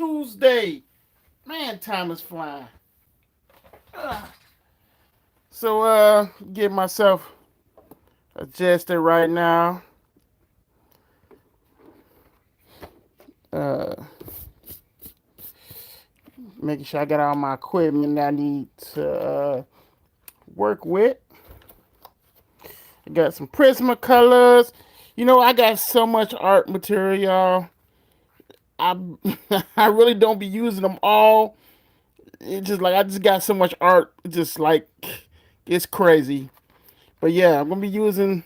Tuesday. Man, time is flying. Ugh. So, get myself adjusted right now. Uh, Making sure I got all my equipment that I need to work with. I got some Prismacolors. You know, I got so much art material. I I really don't be using them all. It's just like I just got so much art. It's just like it's crazy. But yeah, I'm gonna be using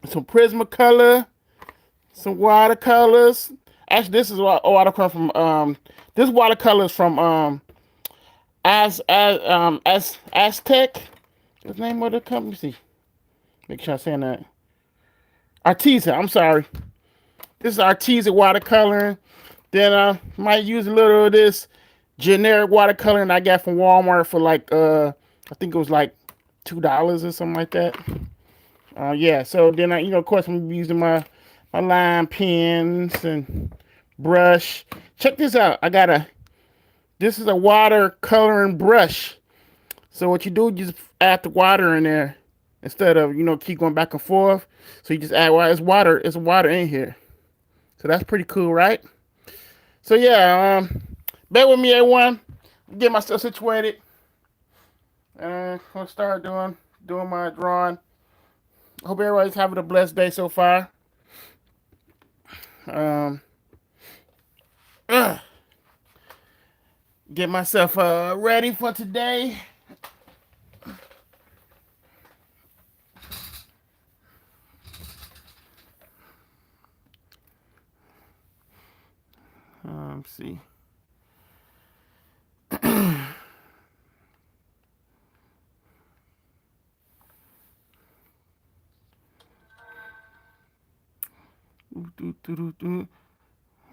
some Prismacolor, some watercolors. Actually, this is watercolor from this watercolor is from Aztec. What's the name of the company? See, make sure I'm saying that. Artesian. I'm sorry. This is Artesian watercoloring. Then I might use a little of this generic watercoloring I got from Walmart for like I think it was like $2 or something like that. Yeah. So then of course I'm using my line pens and brush. Check this out. This is a watercoloring brush. So what you do, you just add the water in there instead of keep going back and forth. So you just add water. It's water in here. So that's pretty cool, right? So yeah, bear with me, everyone. Get myself situated, and I'll start doing my drawing. Hope everybody's having a blessed day so far. Um, get myself ready for today. Let's see.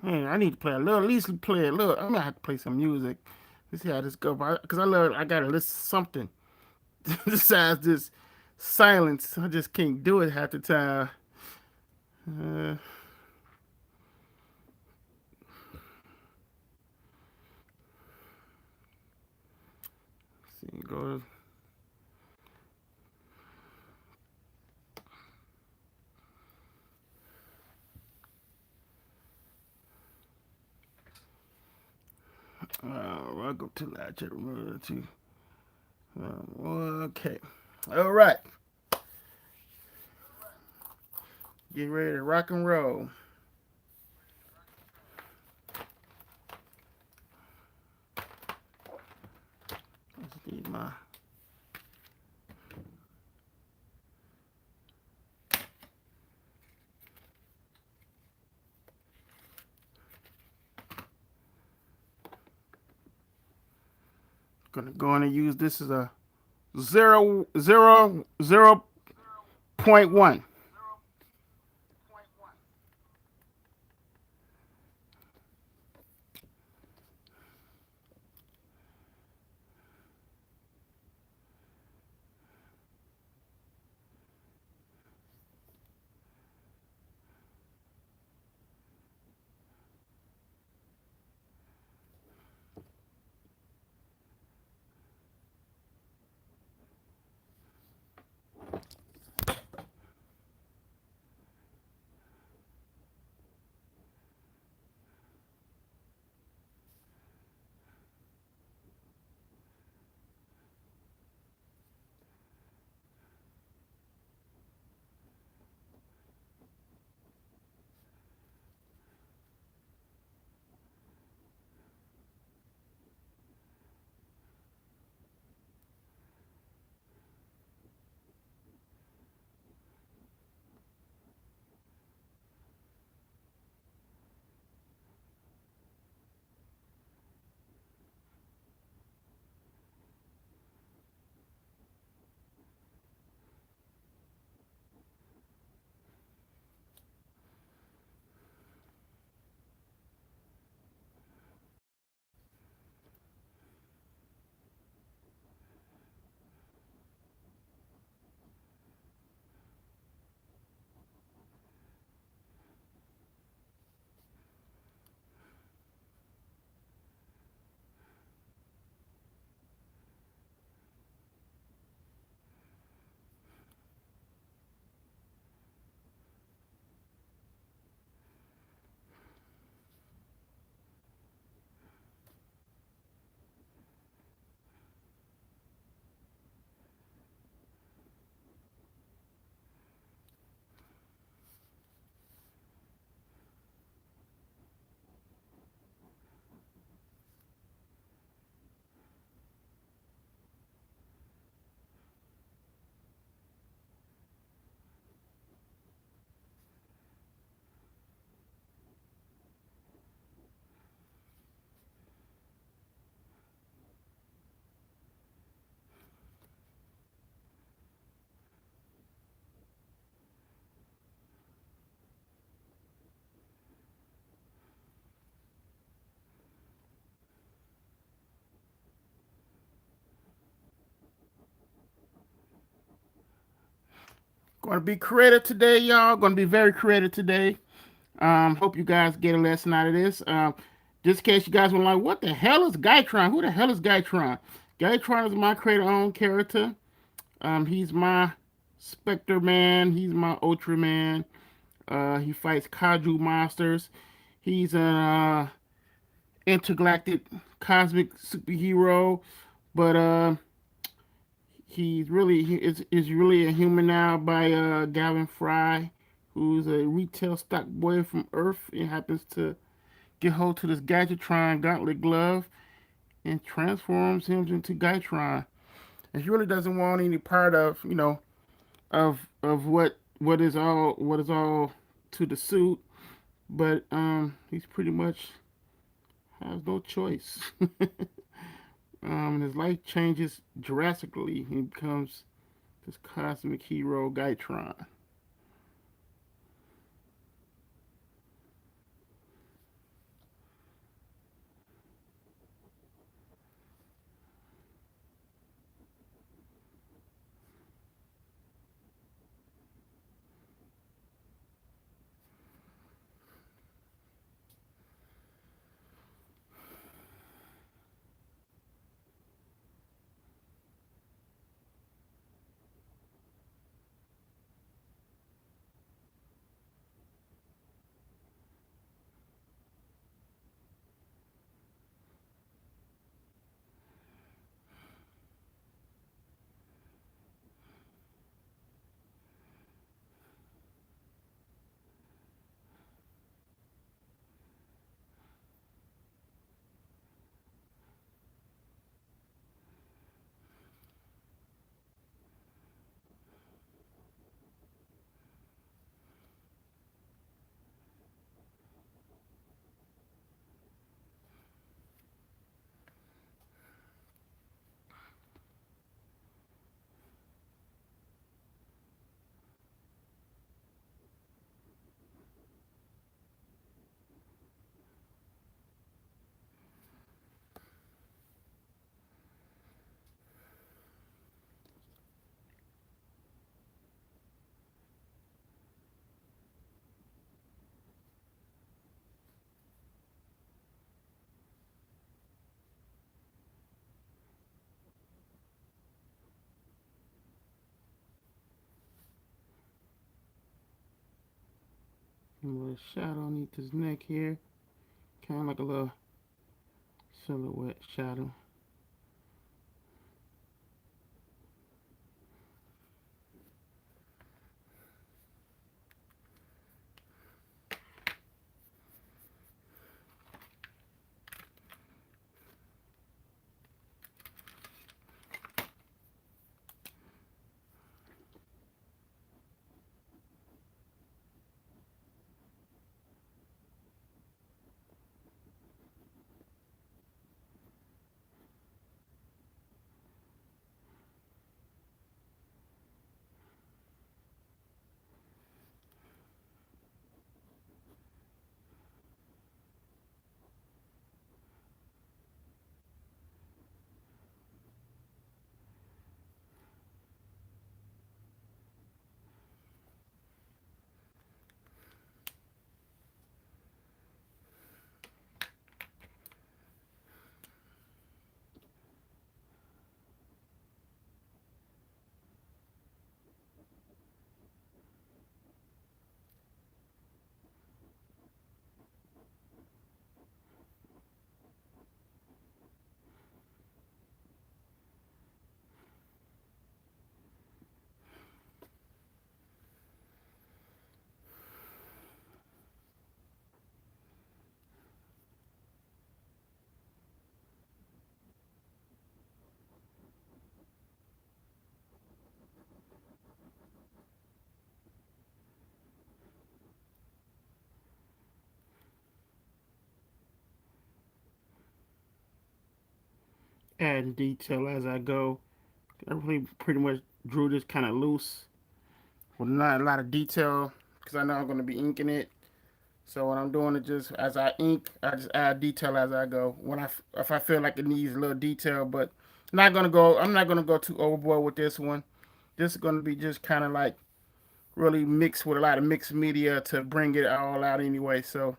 Man, I need to play a little. At least play a little. I'm gonna have to play some music. Let's see how this goes. Because I gotta listen to something besides this silence. I just can't do it half the time. Uh, see, go. I'll go to that. Too. Okay. All right. Get ready to rock and roll. Let's need my. Gonna go in and use this as a 0.1. Going to be creative today, y'all. Going to be very creative today. Hope you guys get a lesson out of this. Just in case you guys were like, what the hell is Guytron? Who the hell is Guytron? Guytron is my creator-owned character. He's my Spectre Man. He's my Ultra Man. He fights Kaiju monsters. He's an intergalactic cosmic superhero, but is really a human now by Gavin Fry, who's a retail stock boy from Earth and happens to get hold to this Gadgetron gauntlet glove and transforms him into Guytron. And he really doesn't want any part of of what is all to the suit, but he's pretty much has no choice. His life changes drastically. He becomes this cosmic hero, Guytron. A little shadow underneath his neck here, kind of like a little silhouette shadow. Adding detail as I go. I really pretty much drew this kind of loose with not a lot of detail because I know I'm going to be inking it. So what I'm doing is just as I ink, I just add detail as I go. When I if I feel like it needs a little detail, but not gonna go. I'm not gonna go too overboard with this one. This is gonna be just kind of like really mixed with a lot of mixed media to bring it all out anyway. So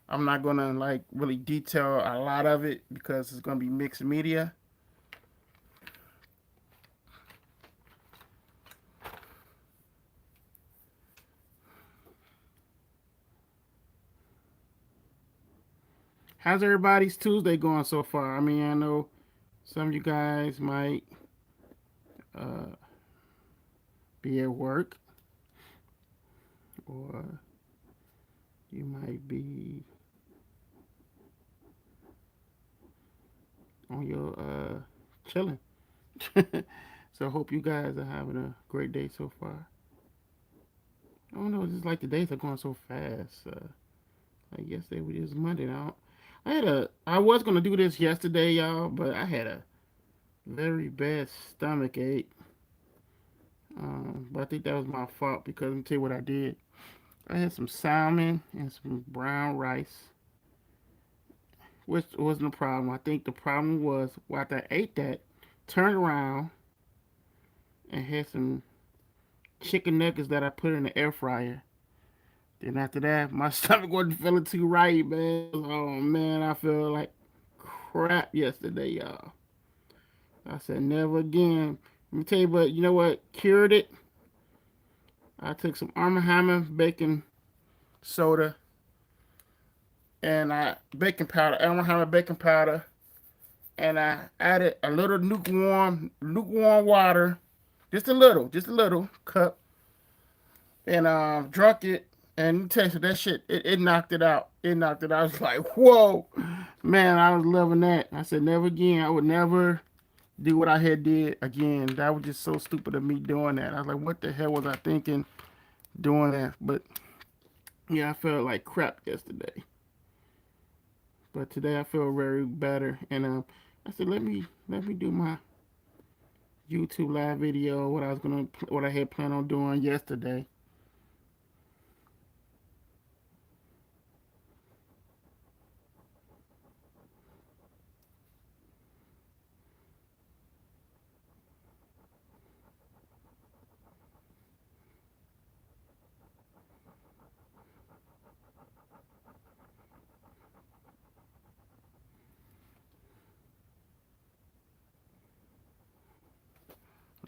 I'm not gonna like really detail a lot of it because it's gonna be mixed media. How's everybody's Tuesday going so far? I mean, I know some of you guys might uh, be at work, or you might be on your chilling. So hope you guys are having a great day so far. I don't know, it's just like the days are going so fast. Like yesterday was Monday now. I was gonna do this yesterday, y'all, but I had a very bad stomach ache. But I think that was my fault because let me tell you what I did. I had some salmon and some brown rice, which wasn't a problem. I think the problem was after I ate that, turned around and had some chicken nuggets that I put in the air fryer. Then after that, my stomach wasn't feeling too right, man. Oh man, I feel like crap yesterday, y'all. I said never again. Let me tell you, but you know what cured it? I took some Arm& Hammer baking soda and baking powder, Arm& Hammer baking powder, and I added a little lukewarm water, just a little cup, and drunk it. And tasted that shit. It knocked it out. It knocked it out. I was like, whoa, man, I was loving that. I said never again. I would never do what I had did again. That was just so stupid of me doing that. I was like, what the hell was I thinking doing that? But yeah, I felt like crap yesterday. But today I feel very better. And I said, let me do my YouTube live video. What I had planned on doing yesterday.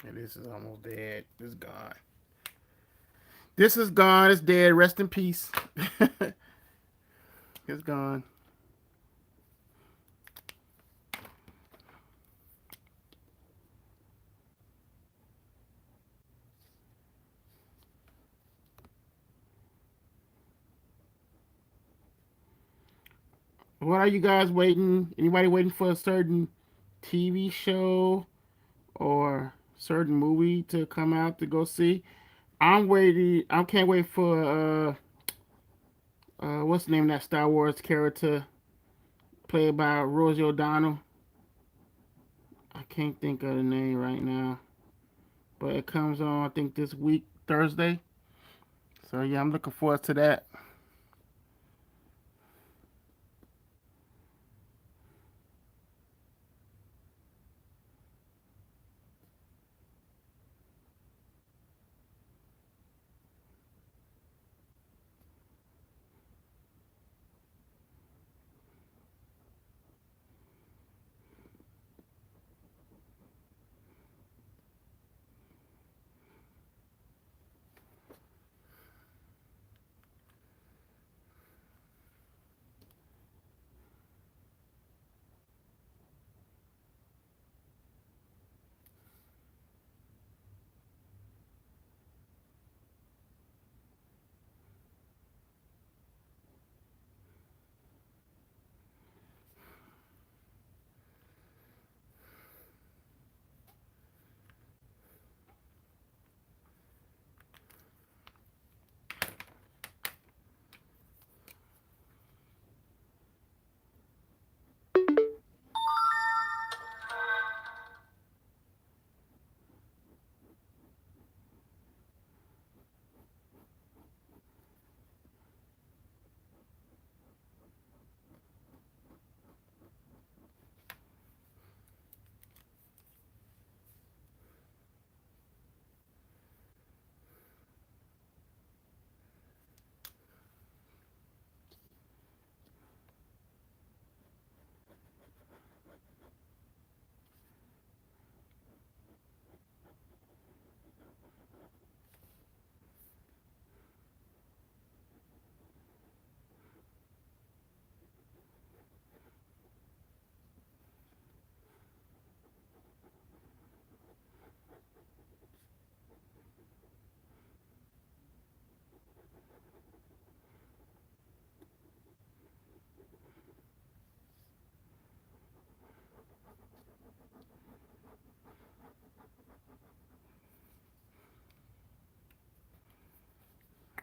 And this is almost dead. This is gone. This is gone. It's dead. Rest in peace. It's gone. What are you guys waiting? Anybody waiting for a certain TV show or certain movie to come out to go see? I'm waiting. I can't wait for what's the name of that Star Wars character played by Rosie O'Donnell? I can't think of the name right now, but it comes on I think this week Thursday. So yeah, I'm looking forward to that.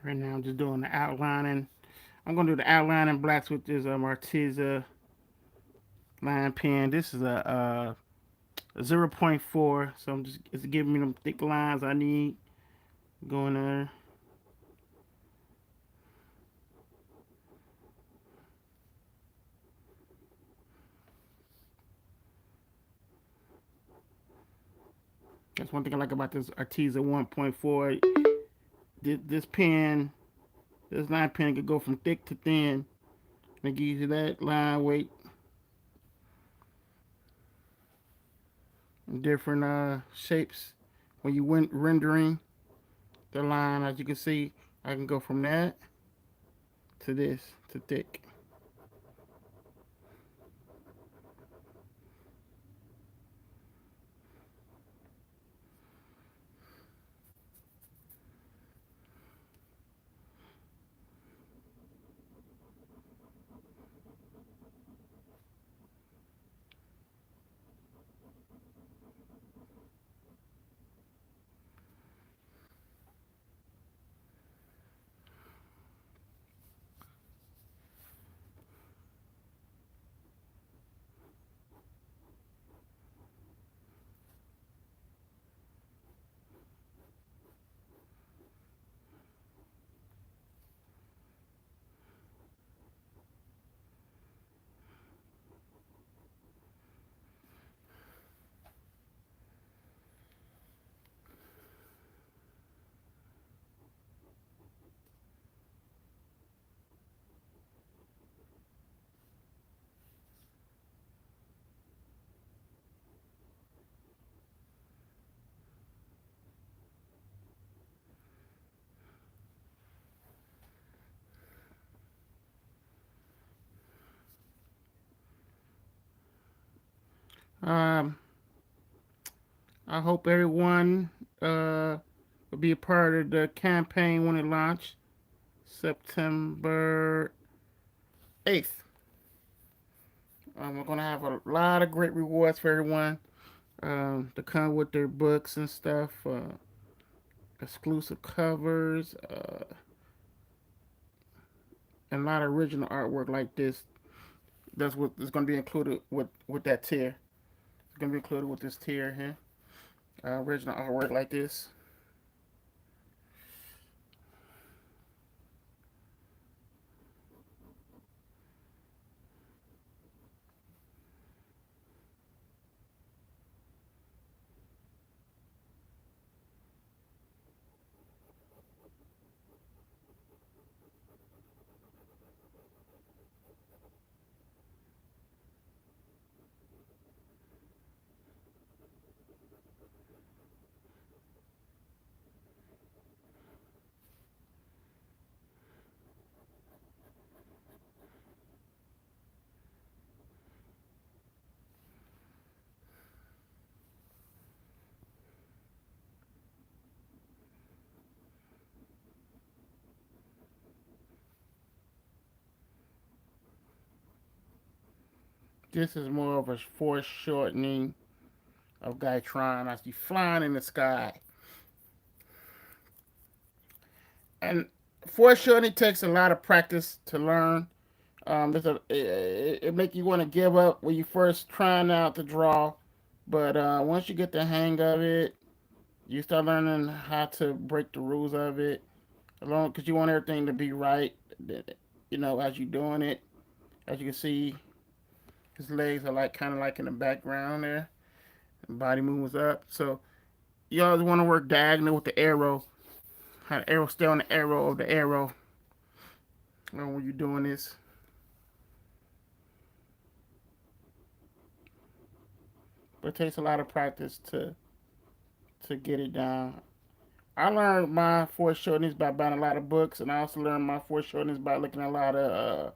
Right now I'm just doing the outlining. I'm gonna do the outlining blacks with this Arteza line pen. This is a 0.4, so I'm just it's giving me them thick lines I need going there. That's one thing I like about this Arteza 1.4. This pen, this line pen could go from thick to thin. And it gives you that line weight, and different shapes. When you went rendering the line, as you can see, I can go from that to this to thick. Um, I hope everyone will be a part of the campaign when it launches September 8th. We're gonna have a lot of great rewards for everyone to come with their books and stuff, exclusive covers, and a lot of original artwork like this. That's what is gonna be included with that tier. It's gonna be included with this tier here. Original artwork like this. This is more of a foreshortening of Guytron as he's flying in the sky. And foreshortening takes a lot of practice to learn. It make you want to give up when you first trying out to draw, but once you get the hang of it, you start learning how to break the rules of it. Along because you want everything to be right, as you're doing it. As you can see, his legs are like kind of like in the background there. Body moves up, so you always want to work diagonal with the arrow. How the arrow stay on the arrow of the arrow when you're doing this. But it takes a lot of practice to get it down. I learned my foreshortenings by buying a lot of books, and I also learned my foreshortenings by looking at a lot of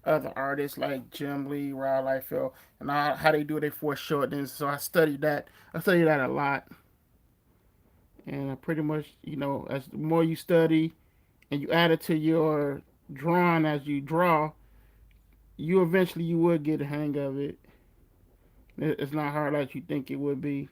other artists like Jim Lee, Rob Liefeld, and how they do their foreshortenings. So I studied that. I studied that a lot, and I pretty much, as the more you study and you add it to your drawing as you draw, you will get a hang of it. It's not hard like you think it would be.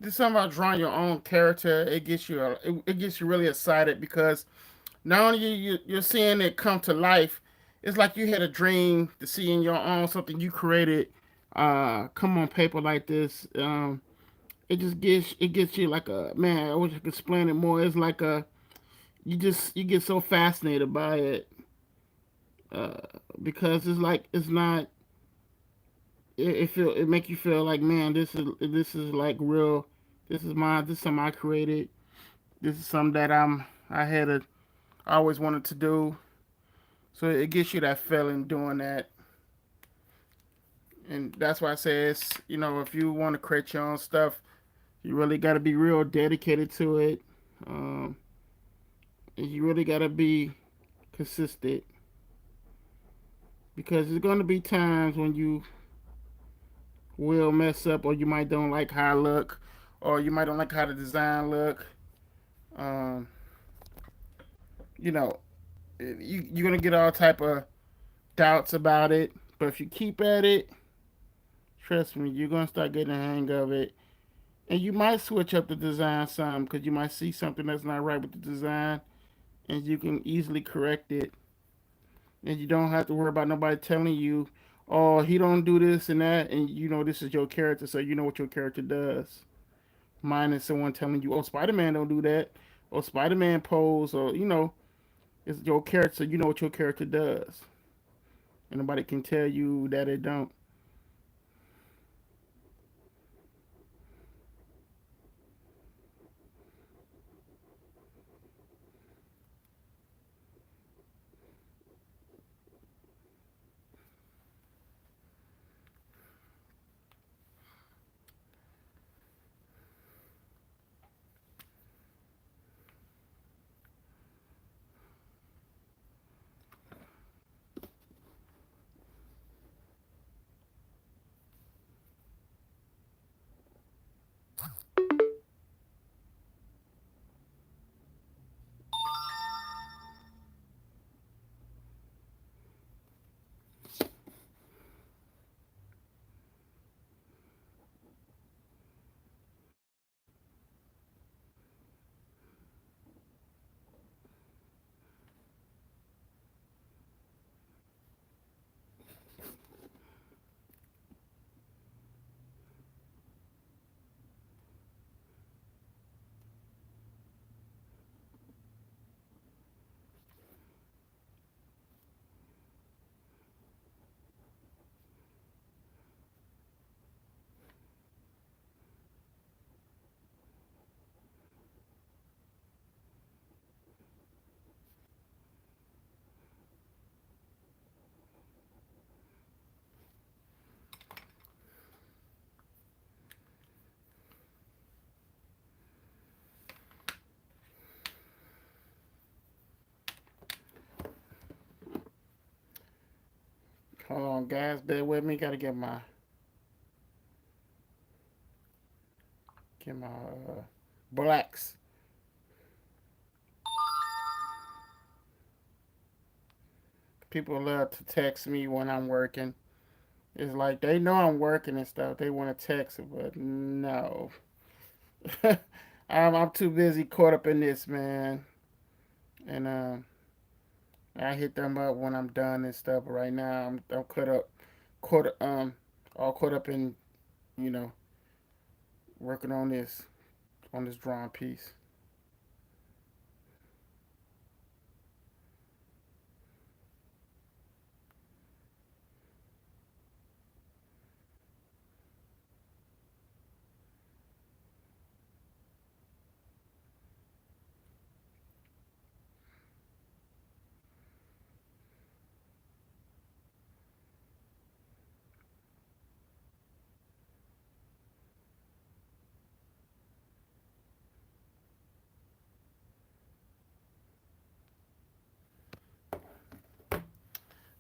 This is something about drawing your own character. It gets you really excited because not only you're seeing it come to life, it's like you had a dream to see in your own something you created come on paper like this. It gets you like a man. I wish I could explain it more. It's like a you get so fascinated by it uh, because it's like it's not. It make you feel like man, this is like real. This is something I created. This is something that I always wanted to do. So it gives you that feeling doing that, and that's why I say it's if you want to create your own stuff, you really got to be real dedicated to it. Um, and you really got to be consistent because there's going to be times when you will mess up, or you might don't like how I look, or you might don't like how the design look. Um, you know, you're gonna get all type of doubts about it, but if you keep at it, trust me, you're gonna start getting the hang of it. And you might switch up the design some because you might see something that's not right with the design, and you can easily correct it. And you don't have to worry about nobody telling you, "Oh, he don't do this and that," and this is your character, so you know what your character does. Mine is someone telling you, "Oh, Spider Man don't do that," or "Spider Man pose," or it's your character, so you know what your character does, and nobody can tell you that it don't. Hold on, guys, bear with me. Gotta get my blacks. People love to text me when I'm working. It's like they know I'm working and stuff. They want to text it, but no. I'm too busy caught up in this, man. And I hit them up when I'm done and stuff. But right now, I'm caught all caught up in you know working on this drawing piece.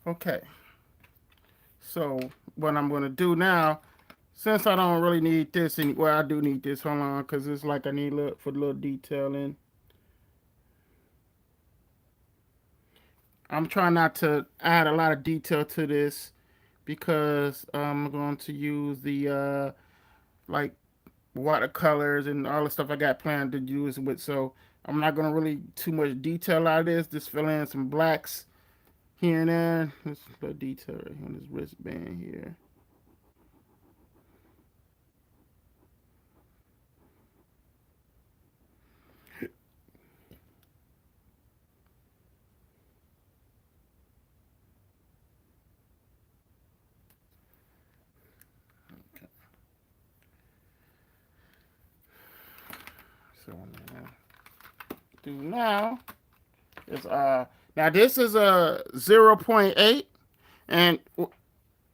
Okay, so what I'm gonna do now, since I don't really need this well, I do need this. Hold on, cause it's like I need look for a little detailing. I'm trying not to add a lot of detail to this because I'm going to use the like watercolors and all the stuff I got planned to use with. So I'm not gonna really too much detail out of this. Just fill in some blacks here and there. Let's put a detail right on this wristband here. So now, do now is now this is a 0.8, and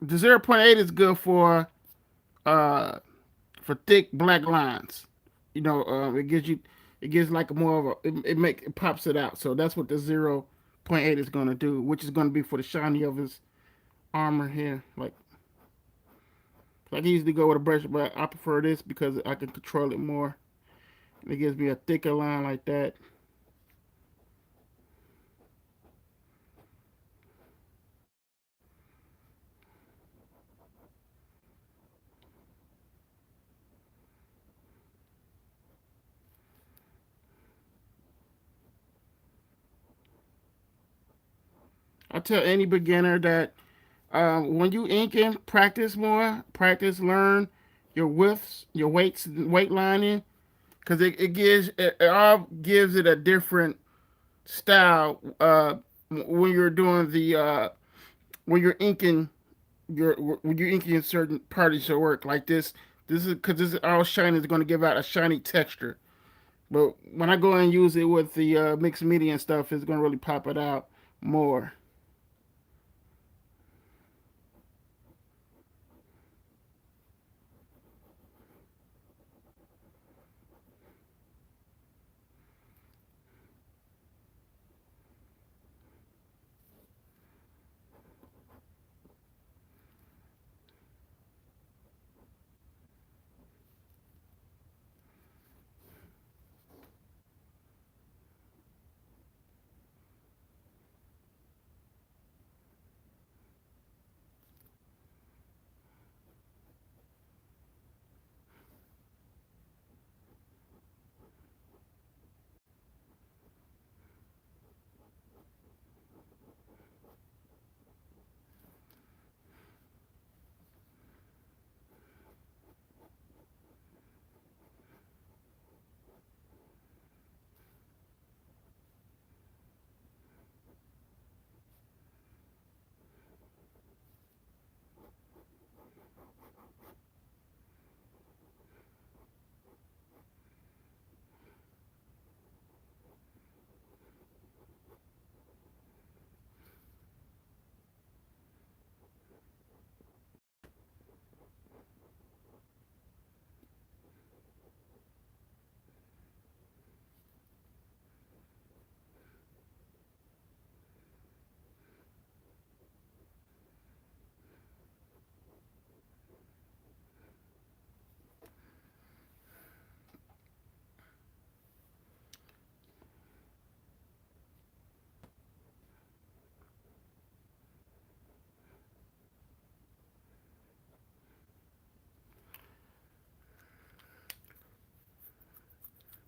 the 0.8 is good uh for thick black lines. It gives you, it gives like a more of a, it pops it out. So that's what the 0.8 is gonna do, which is gonna be for the shiny of his armor here. Like I usually go with a brush, but I prefer this because I can control it more. It gives me a thicker line like that. I tell any beginner that when you inking, practice more, practice, learn your widths, your weight lining, because it all gives it a different style when you're doing the when you're inking when you're inking certain parts of your work like this. This is because this is all shiny is going to give out a shiny texture. But when I go and use it with the mixed media and stuff, it's going to really pop it out more.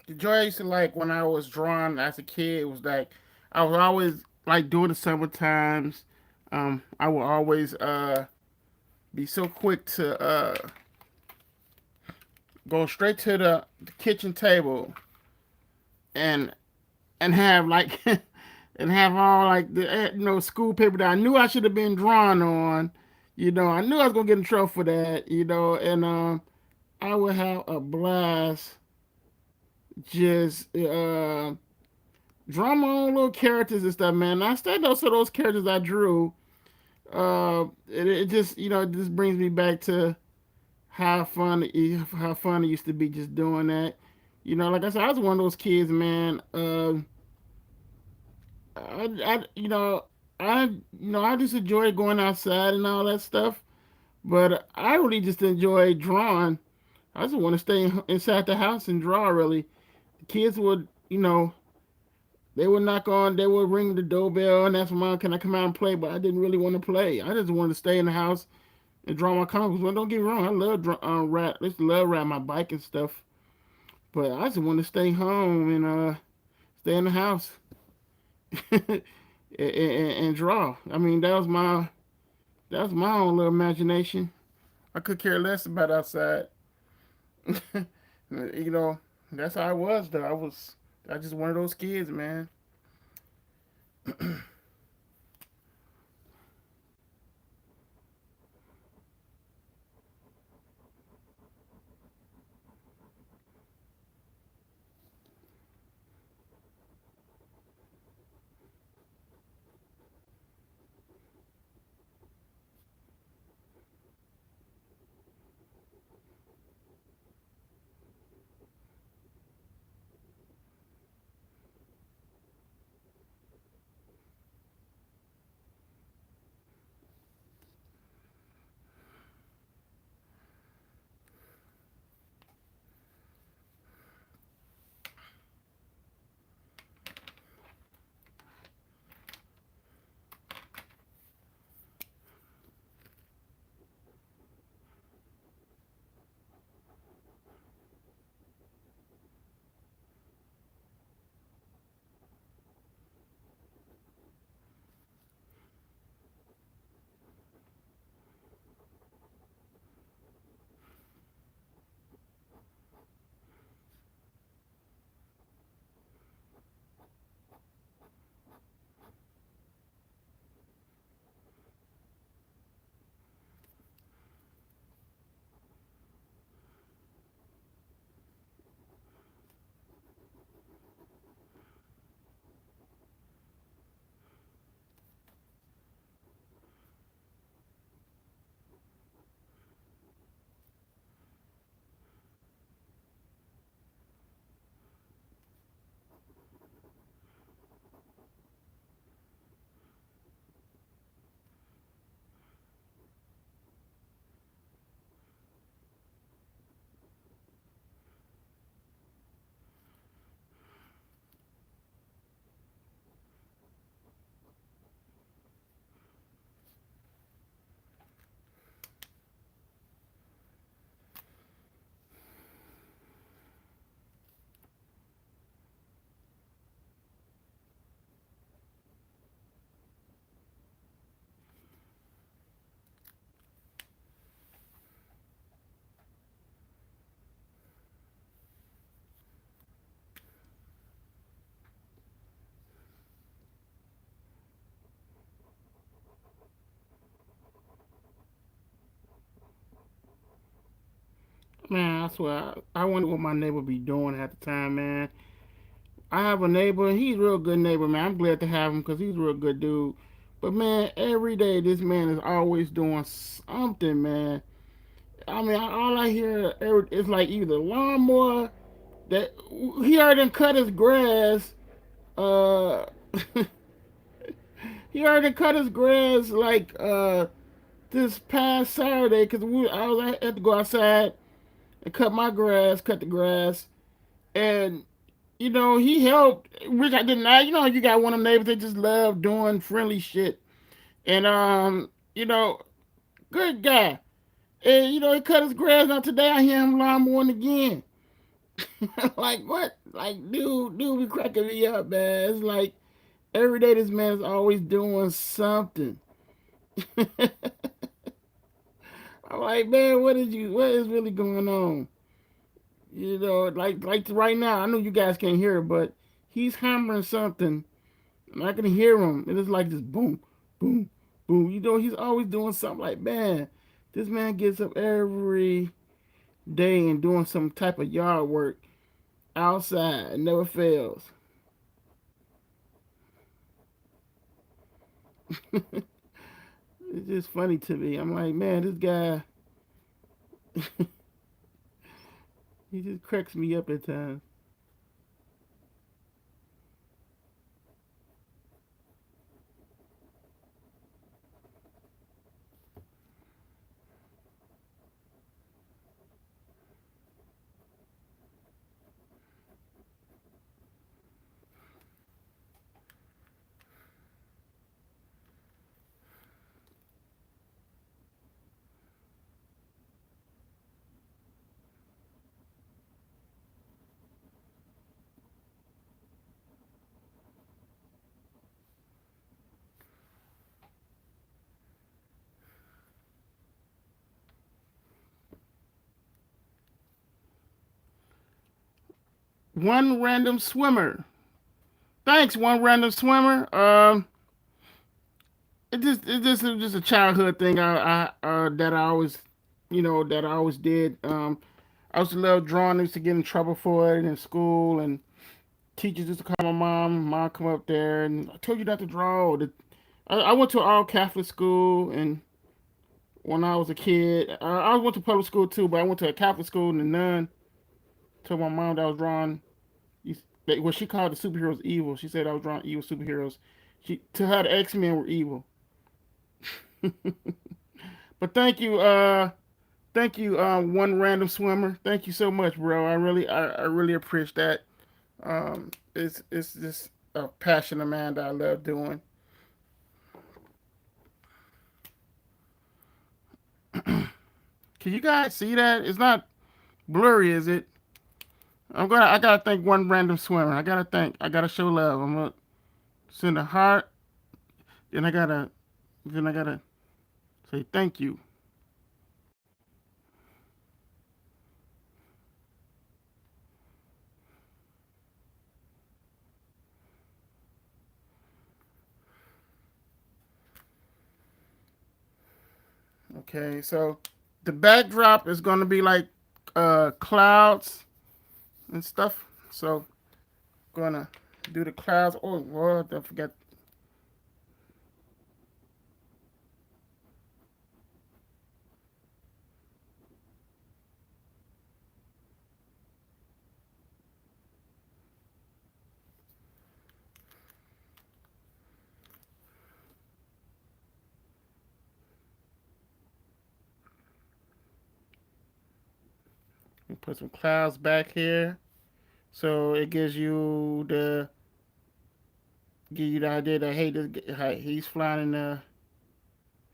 The joy I used to like when I was drawing as a kid was like I was always like during the summer times. I would always be so quick to go straight to the kitchen table and have like and have all like the school paper that I knew I should have been drawing on. I knew I was gonna get in trouble for that. And I would have a blast just draw my own little characters and stuff, man. I still know some of those characters I drew. It just it just brings me back to how fun it used to be just doing that. Like I said, I was one of those kids, man. I I just enjoy going outside and all that stuff. But I really just enjoy drawing. I just want to stay inside the house and draw. Really, the kids would they would knock on, they would ring the doorbell and ask mom, "Can I come out and play?" But I didn't really want to play. I just wanted to stay in the house and draw my comics. Well, don't get me wrong, I love ride. I used to love ride my bike and stuff. But I just want to stay home and stay in the house and draw. I mean, that was my own little imagination. I could care less about outside. You know, that's how I was though. I just one of those kids, man. Man, I swear, I wonder what my neighbor be doing at the time, man. I have a neighbor, and he's a real good neighbor, man. I'm glad to have him because he's a real good dude. But man, every day this man is always doing something, man. I mean, all I hear is like either lawnmower that he already cut his grass. Uh, he already cut his grass like this past Saturday because I had to go outside and cut the grass, and he helped, which I didn't. You got one of them neighbors that just love doing friendly shit, and good guy. And he cut his grass. Now today I hear him lawnmowing again. Like what? Like dude, be cracking me up, man. It's like every day this man is always doing something. I'm like, man, what is really going on? Like right now, I know you guys can't hear it, but he's hammering something, and I can hear him. And it's like this boom, boom, boom. He's always doing something. Like, man, this man gets up every day and doing some type of yard work outside. It never fails. It's just funny to me. I'm like, man, this guy, he just cracks me up at times. One random swimmer. Thanks, one random swimmer. It just a childhood thing. I that I always, that I always did. I used to love drawing. I used to get in trouble for it in school, and teachers used to call my mom. Mom come up there, and I told you not to draw. I went to an all Catholic school, and when I was a kid, I went to public school too, but I went to a Catholic school, and the nun told my mom that I was drawing. What she called the superheroes evil. She said I was drawing evil superheroes. To her, the X-Men were evil. But thank you, one random swimmer. Thank you so much, bro. I really appreciate that. It's just a passion of mine that I love doing. Can you guys see that? It's not blurry, is it? I gotta thank one random swimmer. I gotta show love. I'm gonna send a heart. Then I gotta, then I gotta say thank you. Okay, so the backdrop is gonna be like clouds and stuff. So gonna do the clouds. Oh, well, I forgot. Put some clouds back here. So it give you the idea that hey, he's flying in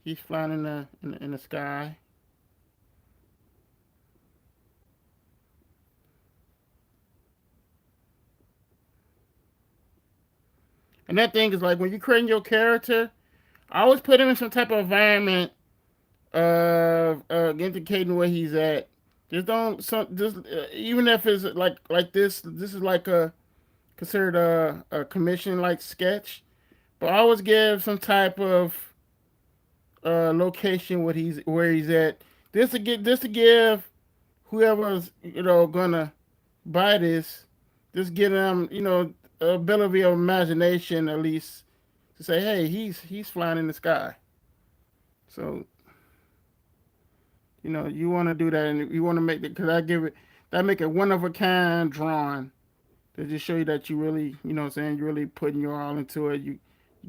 the sky. And that thing is like when you're creating your character, I always put him in some type of environment of indicating where he's at. Just don't just even if it's like this. This is like a considered a commission like sketch, but I always give some type of location where he's at. This to give whoever's gonna buy this, just give them ability of imagination at least to say, hey, he's flying in the sky. So you want to do that, and you want to make it because that make it one of a kind drawing to just show you that you really, what I'm saying, you're really putting your all into it. You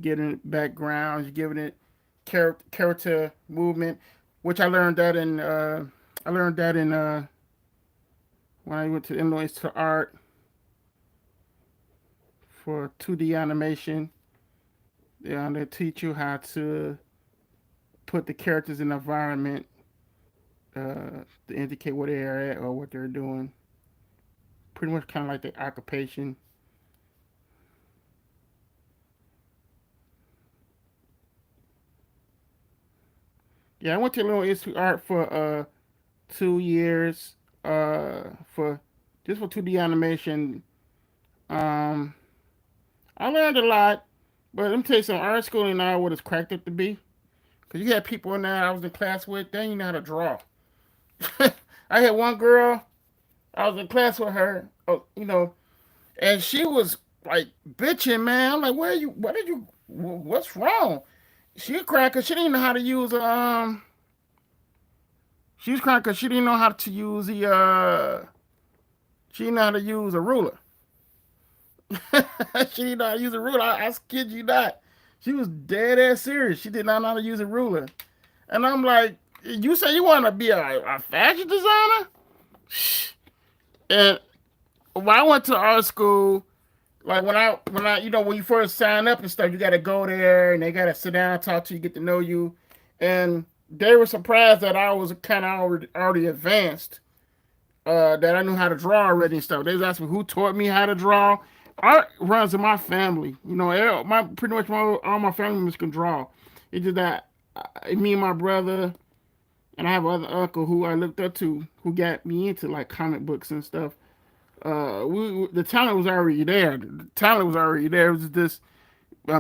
getting it background, you're giving it character movement, which I learned that in when I went to Illinois to art for 2D animation. They teach you how to put the characters in the environment to indicate where they are at or what they're doing. Pretty much kind of like the occupation. Yeah, I went to Illinois Institute of Art for 2 years for just for 2D animation. Um, I learned a lot, but let me tell you something. Art school ain't not what it's cracked up to be. Cause you had people in there I was in class with, they didn't know how to draw. I had one girl, I was in class with her, and she was like bitching, man. I'm like, what's wrong? She cried because she didn't know how to use she was crying because she didn't know how to use she didn't know how to use a ruler. She didn't know how to use a ruler. I kid you not. She was dead ass serious. She did not know how to use a ruler. And I'm like, you say you want to be a fashion designer? And when I went to art school, like when I when you first sign up and stuff, you got to go there and they got to sit down and talk to you, get to know you, and they were surprised that I was kind of already advanced, that I knew how to draw already and stuff. They was asking me who taught me how to draw. Art runs in my family. My pretty much all my family members can draw. It's just that me and my brother and I have another uncle who I looked up to who got me into like comic books and stuff. The talent was already there. The talent was already there. It was just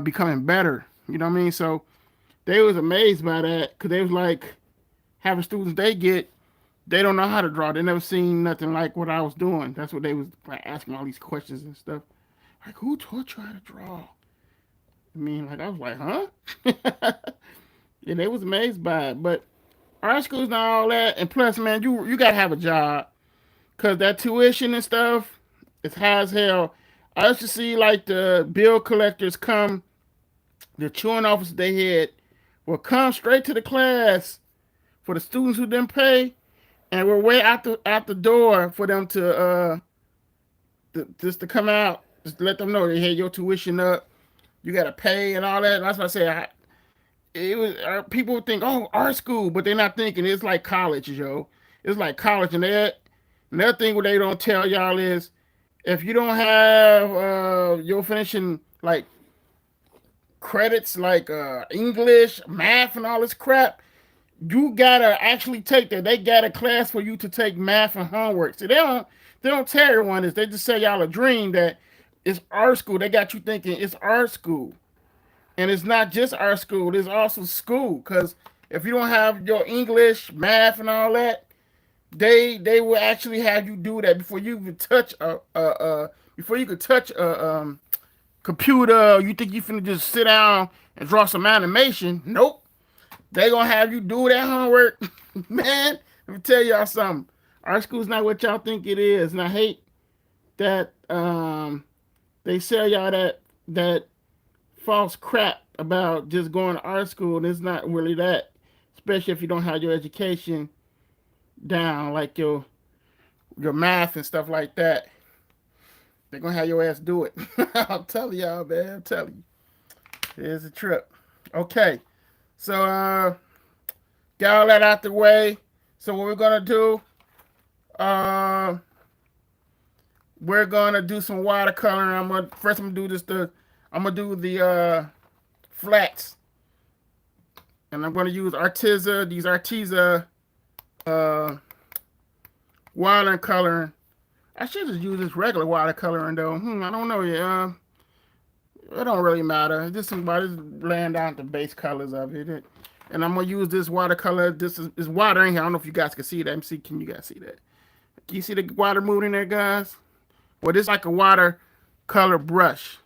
becoming better. You know what I mean? So they was amazed by that because they was like having students they don't know how to draw. They never seen nothing like what I was doing. That's what they was like asking all these questions and stuff. Like, who taught you how to draw? I mean, like I was like, huh? Yeah, they was amazed by it. But art school's not all that. And plus, man, you gotta have a job because that tuition and stuff is high as hell. I used to see like the bill collectors come, the truant officer they had will come straight to the class for the students who didn't pay, and we're way out the door for them just to come out, just to let them know they had your tuition up, you gotta pay and all that. And that's what I said. It was people think, oh, art school, but they're not thinking it's like college, yo. It's like college, and another thing what they don't tell y'all is if you don't have your finishing like credits like English, math, and all this crap, you gotta actually take that. They got a class for you to take math and homework. See, they don't tell everyone this. They just say y'all a dream that it's art school. They got you thinking it's art school, and it's not just art school. It's also school. Cause if you don't have your English, math, and all that, they will actually have you do that before you can touch before you could touch a computer. You think you finna just sit down and draw some animation? Nope. They gonna have you do that homework. Man, let me tell y'all something. Art school's not what y'all think it is. And I hate that they sell y'all that false crap about just going to art school, and it's not really that. Especially if you don't have your education down, like your math and stuff like that. They're gonna have your ass do it. I'm telling y'all, man. I'm telling you. Here's a trip. Okay. So got all that out the way. So what we're gonna do? Uh, we're gonna do some watercoloring. I'm gonna do this. I'm gonna do the flats, and I'm gonna use these Arteza uh watercoloring. I should just use this regular watercoloring though. I don't know. Yeah, it don't really matter. Just somebody's laying down the base colors of it. And I'm gonna use this watercolor. This is water in here. I don't know if you guys can see that. Let me see. Can you guys see that? Can you see the water moving there, guys? Well, this is like a watercolor brush.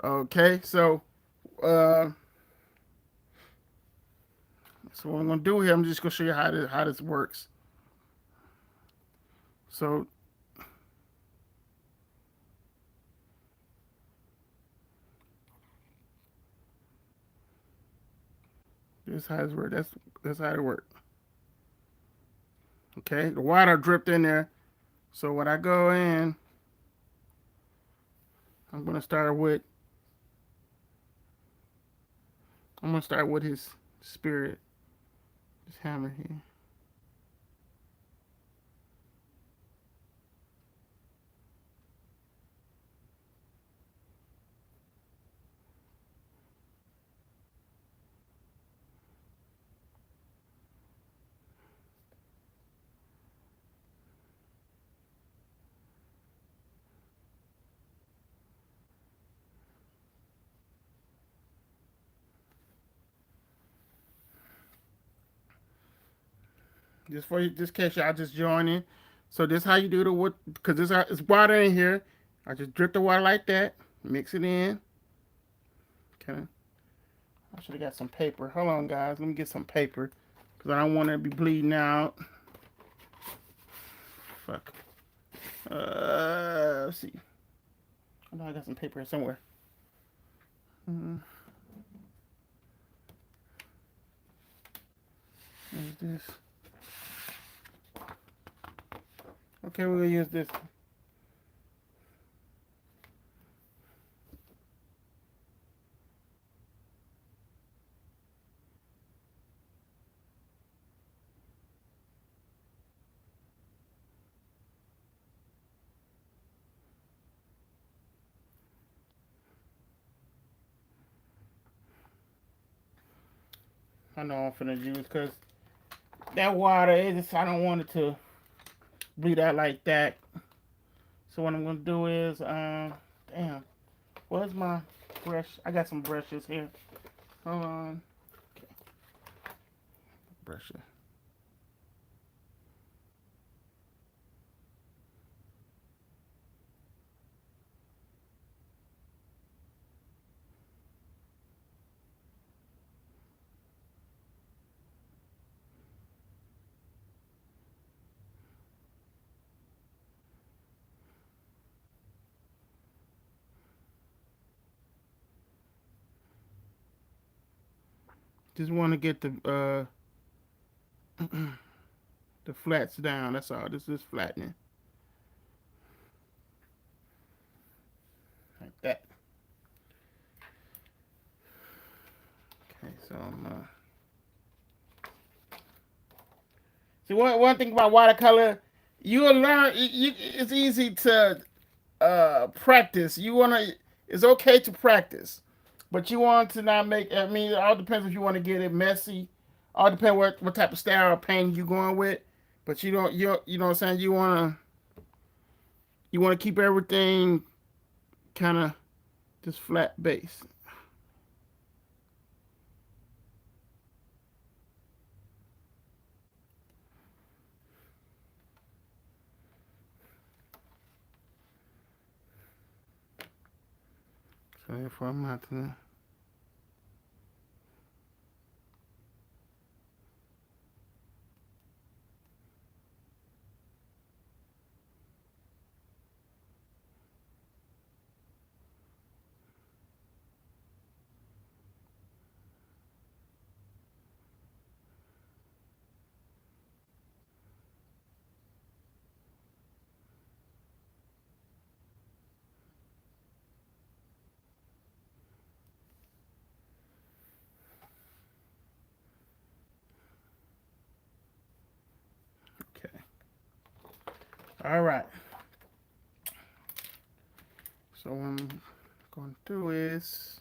Okay, uh, so what I'm gonna do here, I'm just gonna show you how this works. So this is how it works. That's how it works. Okay, the water dripped in there. So when I go in, I'm gonna start with his spirit, this hammer here. Just in case y'all just joining. So this how you do the what? Because it's water in here. I just drip the water like that. Mix it in. Okay. I should have got some paper. Hold on, guys. Let me get some paper because I don't want to be bleeding out. Fuck. Let's see. I know I got some paper somewhere. Where's this? Okay, we're gonna use this. I know I'm finna use because that water is. I don't want it to bleed out like that. So what I'm gonna do is, damn, where's my brush? I got some brushes here. Hold on. Okay, brush it. Just want to get the flats down. That's all. This is flattening like that. Okay, so see one thing about watercolor, you'll learn. It's easy to practice. You wanna. It's okay to practice, but you want to not make. I mean, it all depends if you want to get it messy. All depends what type of style of painting you going with. But you know what I'm saying. You wanna keep everything kind of just flat base. So therefore, I'm not gonna. Okay. All right. So what I'm going to do is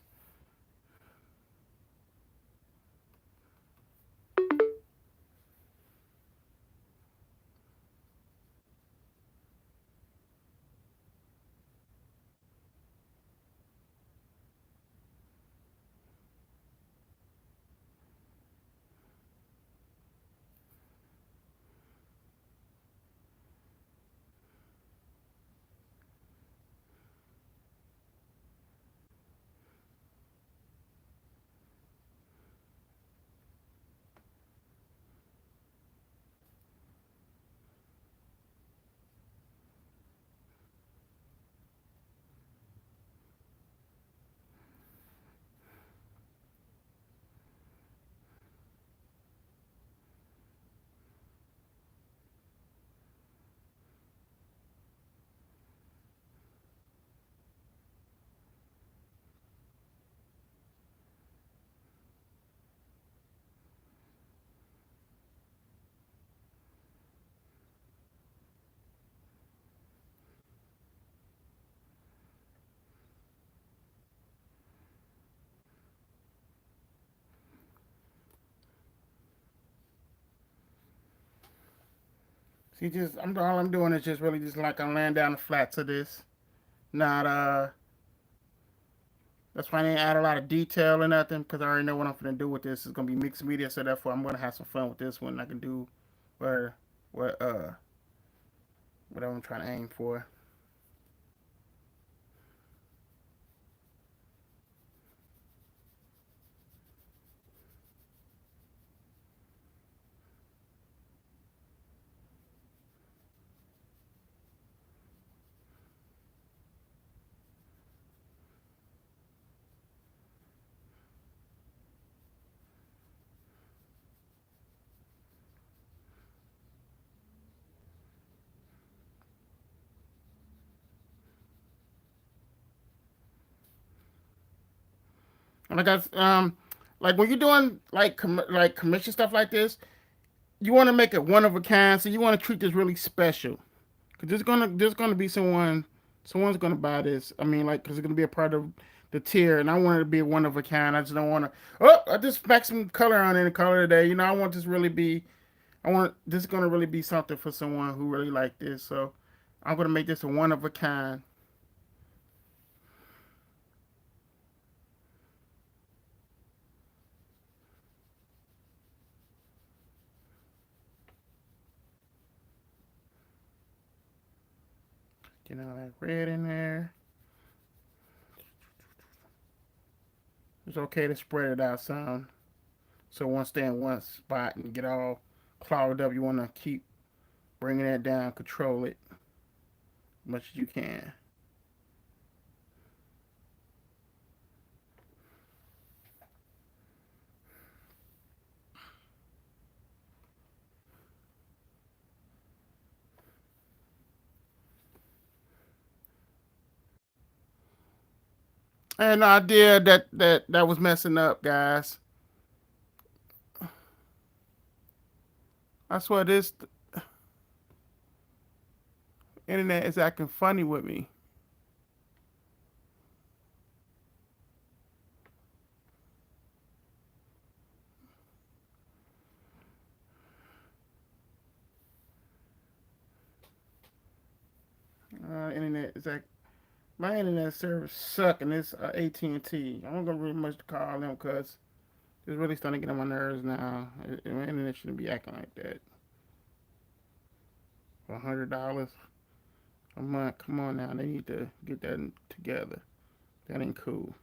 see just I'm all I'm doing is just really just like I'm laying down the flats of this. Not that's why I didn't add a lot of detail or nothing because I already know what I'm gonna do with this. It's gonna be mixed media, so therefore I'm gonna have some fun with this one. I can do where what whatever I'm trying to aim for. And I got like when you're doing like like commission stuff like this, you want to make it one of a kind. So you want to treat this really special. Cause there's gonna be someone's gonna buy this. I mean, like, cause it's gonna be a part of the tier, and I want it to be one of a kind. I just don't want to. Oh, I just smack some color on it and color today. You know, I want this really be. I want this is gonna really be something for someone who really like this. So, I'm gonna make this a one of a kind. Get all that red in there. It's okay to spread it out some. So once stay in one spot and get all clogged up, you want to keep bringing that down, control it as much as you can. I had no idea that was messing up, guys. I swear this internet is acting funny with me. Internet is act. My internet service suck, and it's AT&T. I'm not gonna really much to call them because it's really starting to get on my nerves now. My internet shouldn't be acting like that. For $100 a month, come on now. They need to get that together. That ain't cool.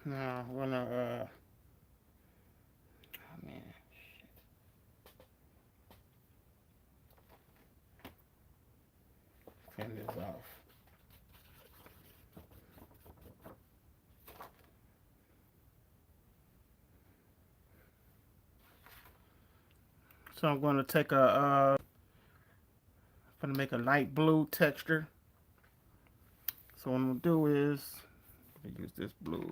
Now I'm gonna oh man, turn this off. So I'm gonna take I'm gonna make a light blue texture. So what I'm gonna do is use this blue.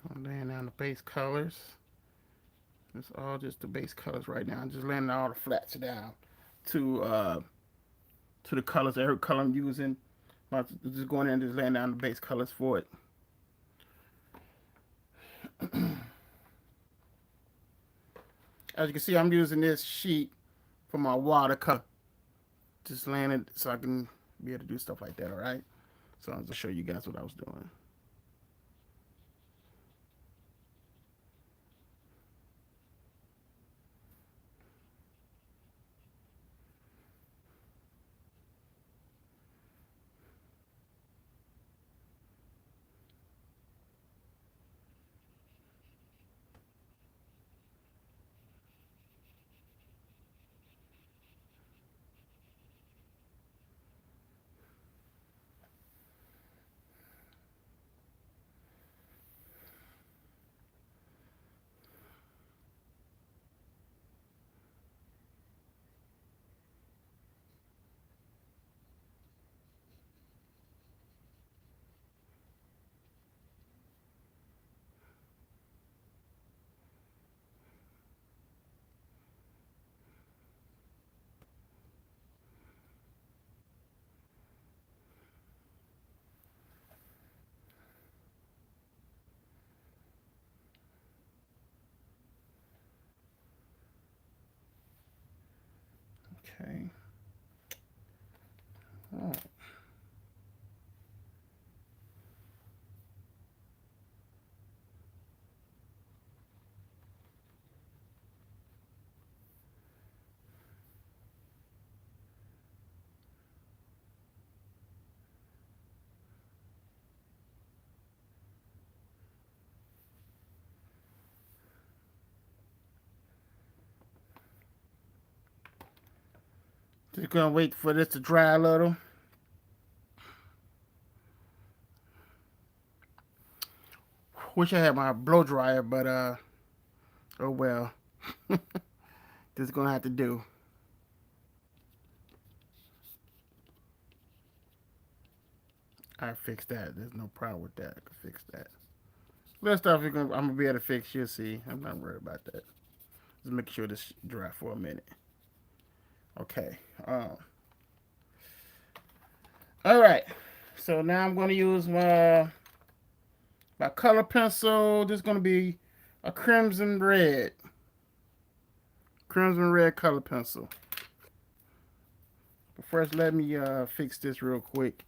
So I'm laying down the base colors. It's all just the base colors right now. I'm just laying all the flats down to uh to the colors. Every color I'm using Just going in and just laying down the base colors for it. As you can see, I'm using this sheet for my watercolor. Just laying it so I can be able to do stuff like that, all right? So I'll just show you guys what I was doing. Okay. All right. Just gonna wait for this to dry a little. Wish I had my blow dryer, but oh well. This is gonna have to do. I fixed that. There's no problem with that. I can fix that. Little stuff I'm gonna be able to fix. You'll see. I'm not worried about that. Just make sure this dry for a minute. Okay. All right. So now I'm gonna use my color pencil. This is gonna be a crimson red. Crimson red color pencil. But first, let me fix this real quick.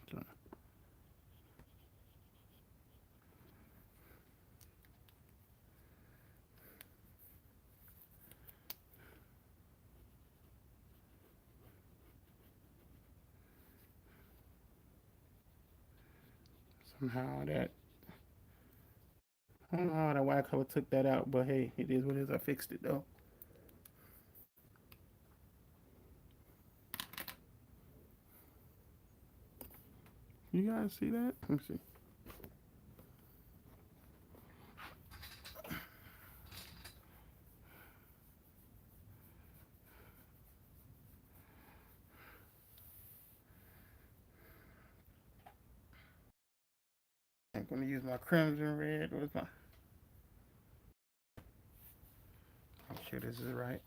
Okay. Somehow that I don't know how that white color took that out, but hey, it is what it is. I fixed it though. You guys see that? Let me see. I'm gonna use my crimson red. What's my? Make sure this is right.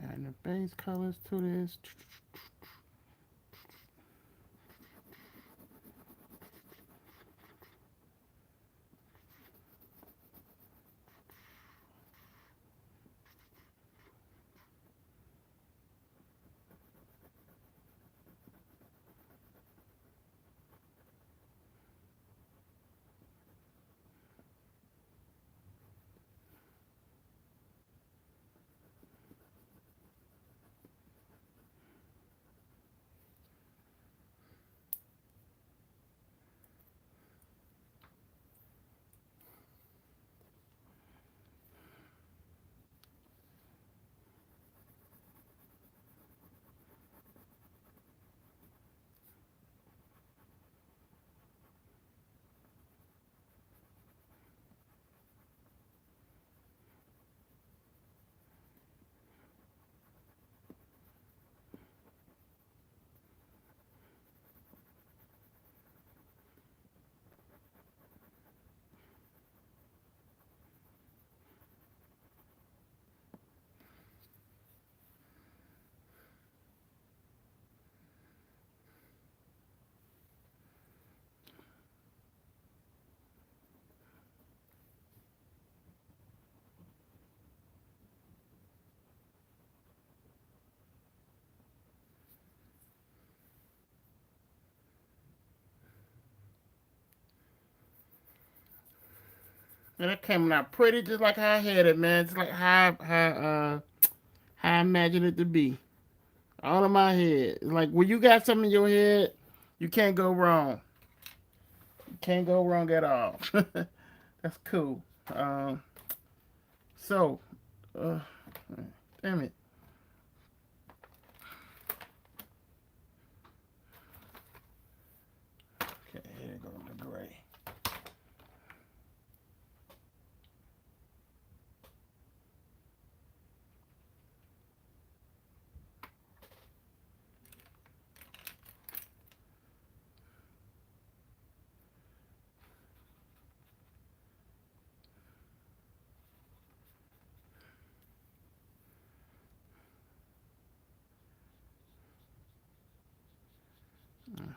Adding the base colors to this. And it came out pretty, just like how I had it, man. Just like how I imagined it to be. All in my head. Like when you got something in your head, you can't go wrong. You can't go wrong at all. That's cool. Um, so, uh, damn it. Okay, here goes the gray.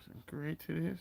Some gray to this.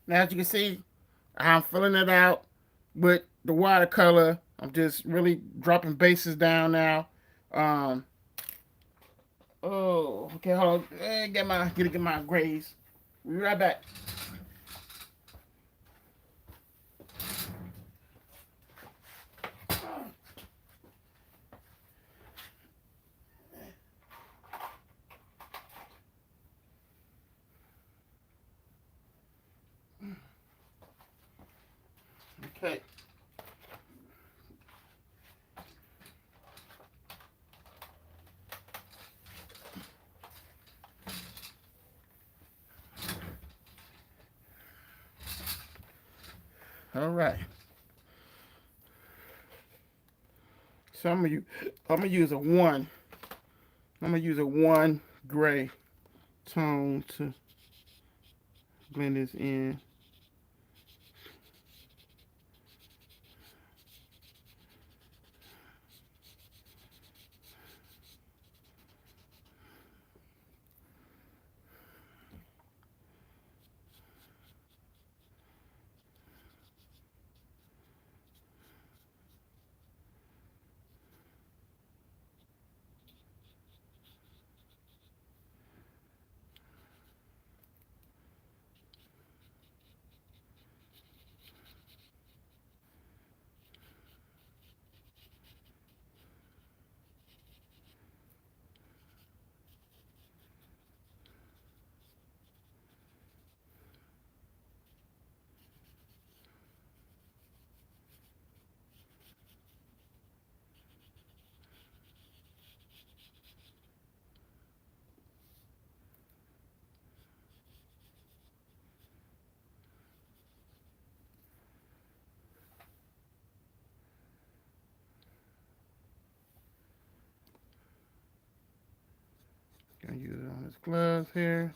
Now, as you can see, I'm filling it out with the watercolor. I'm just really dropping bases down now. Um, oh, okay, hold on. Get my grades. We'll be right back. Okay. All right. So I'm gonna use a one. I'm gonna use a one gray tone to blend this in. Gonna use it on his gloves here.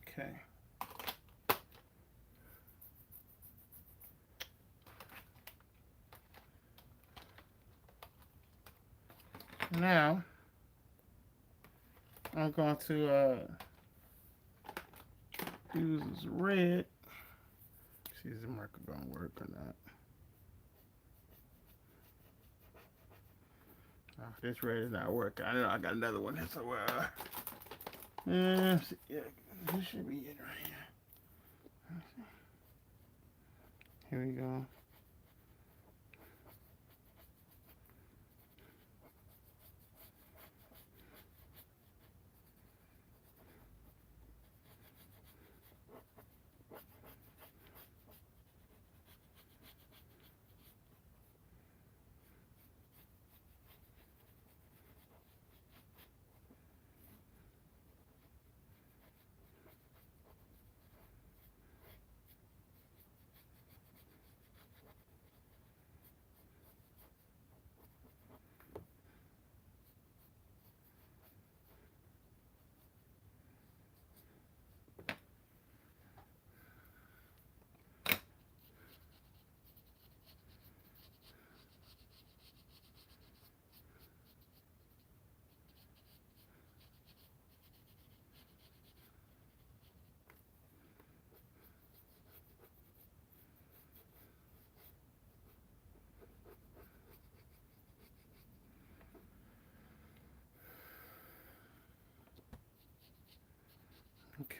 Okay. Now I'm going to use this red. See if the marker gonna work or not. Oh, this red is not working. I know I got another one. So yeah, this should be it right here. Here we go.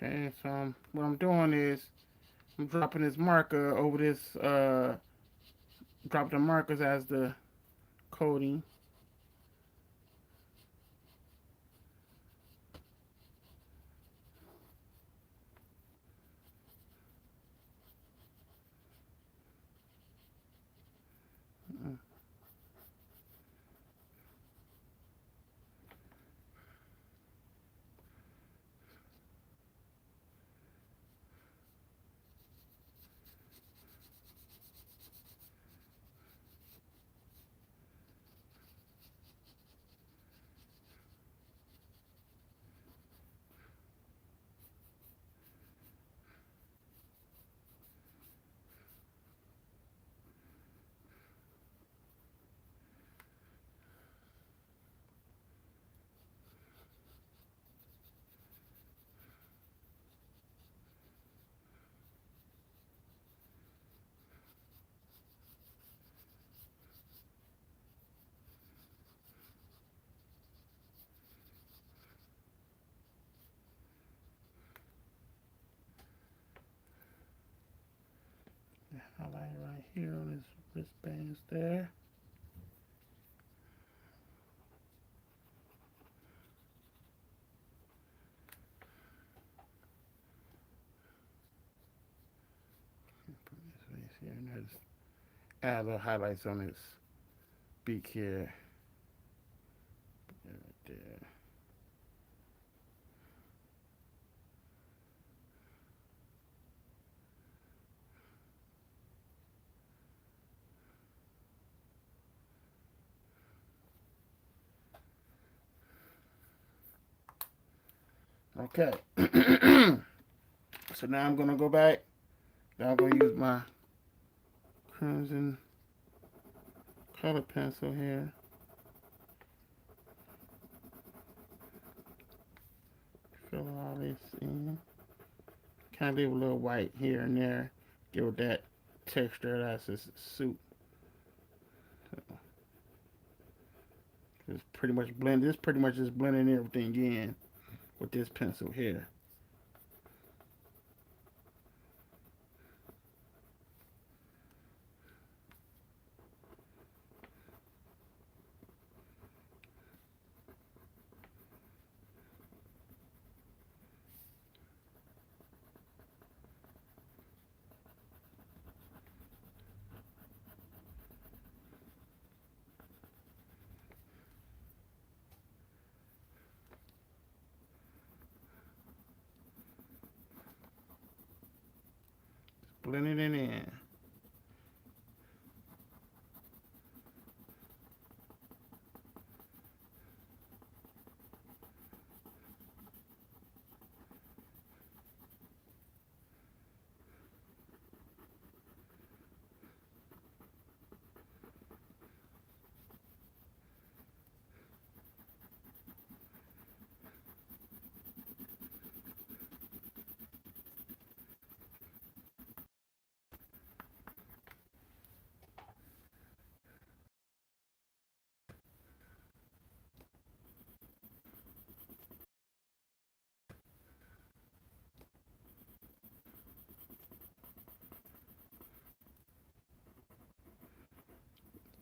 Okay, so what I'm doing is I'm dropping this marker over this, drop the markers as the coating. right here on his wristbands there. Put this face here and just add little highlights on his beak here. Right there. Okay. So now I'm gonna go back. Now I'm gonna use my crimson color pencil here. Fill all this in. Kind of leave a little white here and there. Give it that texture that's his suit. So it's pretty much blend. This pretty much just blending everything in with this pencil here. Blending it in.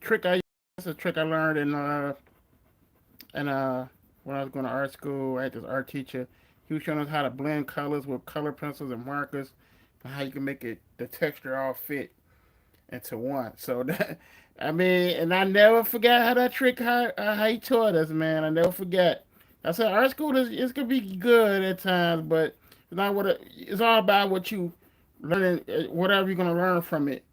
Trick I That's a trick I learned in when I was going to art school. I had this art teacher. He was showing us how to blend colors with color pencils and markers, and how you can make it the texture all fit into one. So that, I mean, and I never forgot how that trick how he taught us, man. I never forget. I said art school is it's gonna be good at times, but it's not it's all about what you learning, whatever you're gonna learn from it.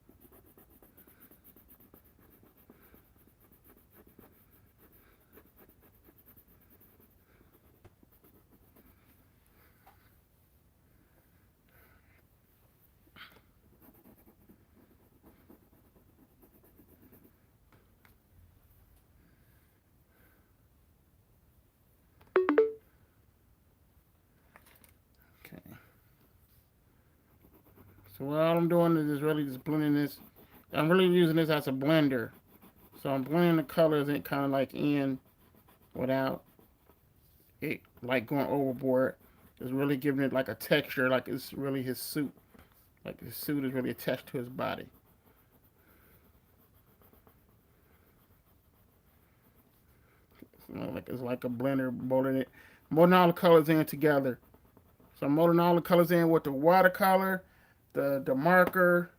Okay. So what all I'm doing is just really just blending this. I'm really using this as a blender. So I'm blending the colors and kind of like in without it like going overboard. It's really giving it like a texture, like it's really his suit. Like his suit is really attached to his body. Like it's like a blender molding all the colors in together. So I'm molding all the colors in with the watercolor, the marker,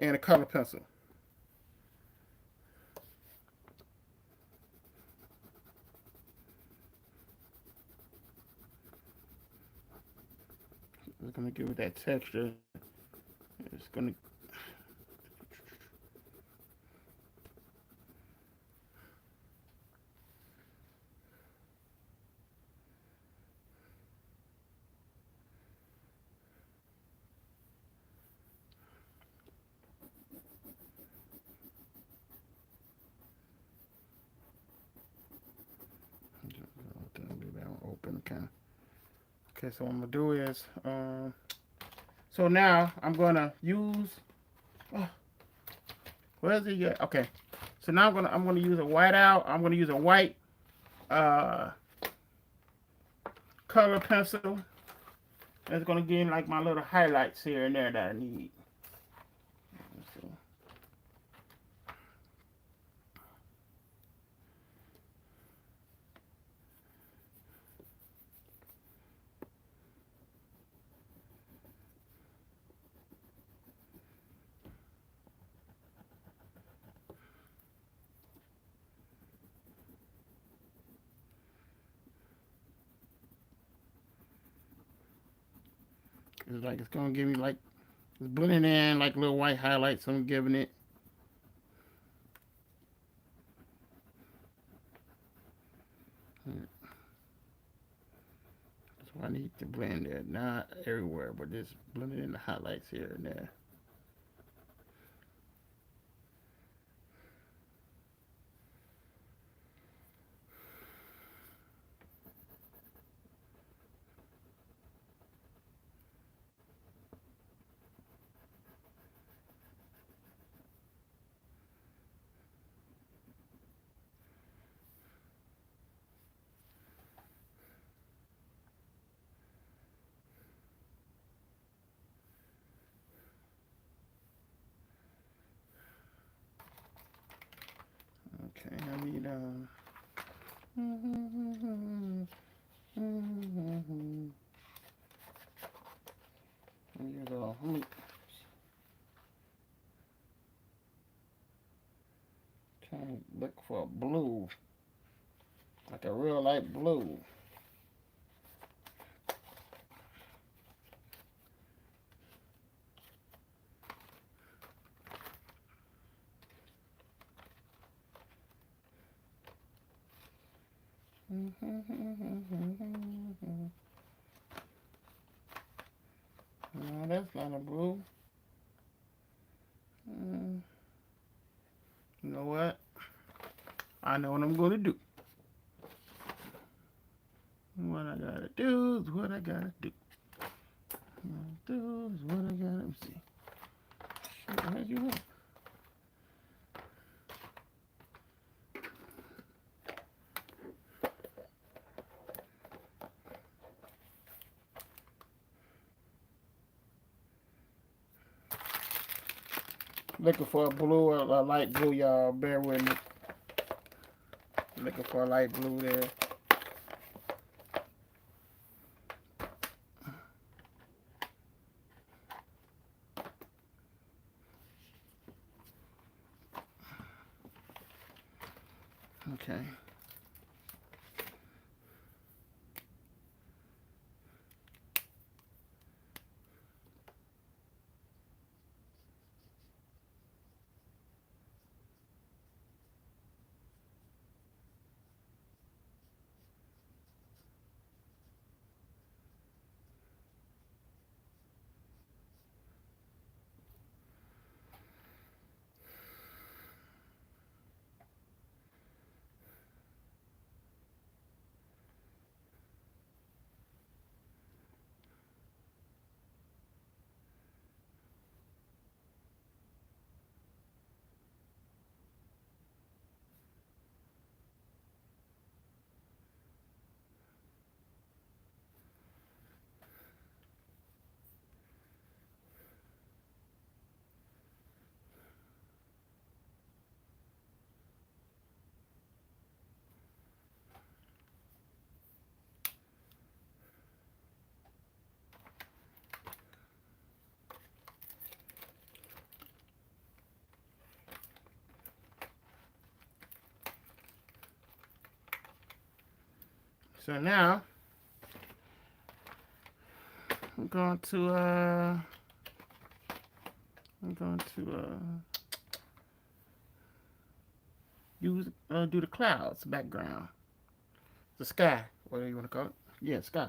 and the color pencil. It's gonna give it that texture. It's gonna leave that one open kind of. Okay, so what I'm gonna do is so now I'm gonna use oh, where's he at? Okay. So now I'm gonna use a white out. I'm gonna use a white uh color pencil. It's gonna give like my little highlights here and there that I need. Let's see. It's like it's gonna give me like it's blending in like little white highlights. I'm giving it. That's why I need to blend it. Not everywhere, but just blending in the highlights here and there. Okay, I need Here you go. Let me try to look for a blue, like a real light blue. No, that's not a blue. You know what? I know what I'm going to do. What I gotta do is what I gotta do. What I do is what I gotta. Let me see. Shit, where'd you go? Looking for a blue or a light blue, y'all. Bear with me. Looking for a light blue there. Okay. So now I'm going to use do the clouds background, the sky. What do you want to call it? Yeah, sky.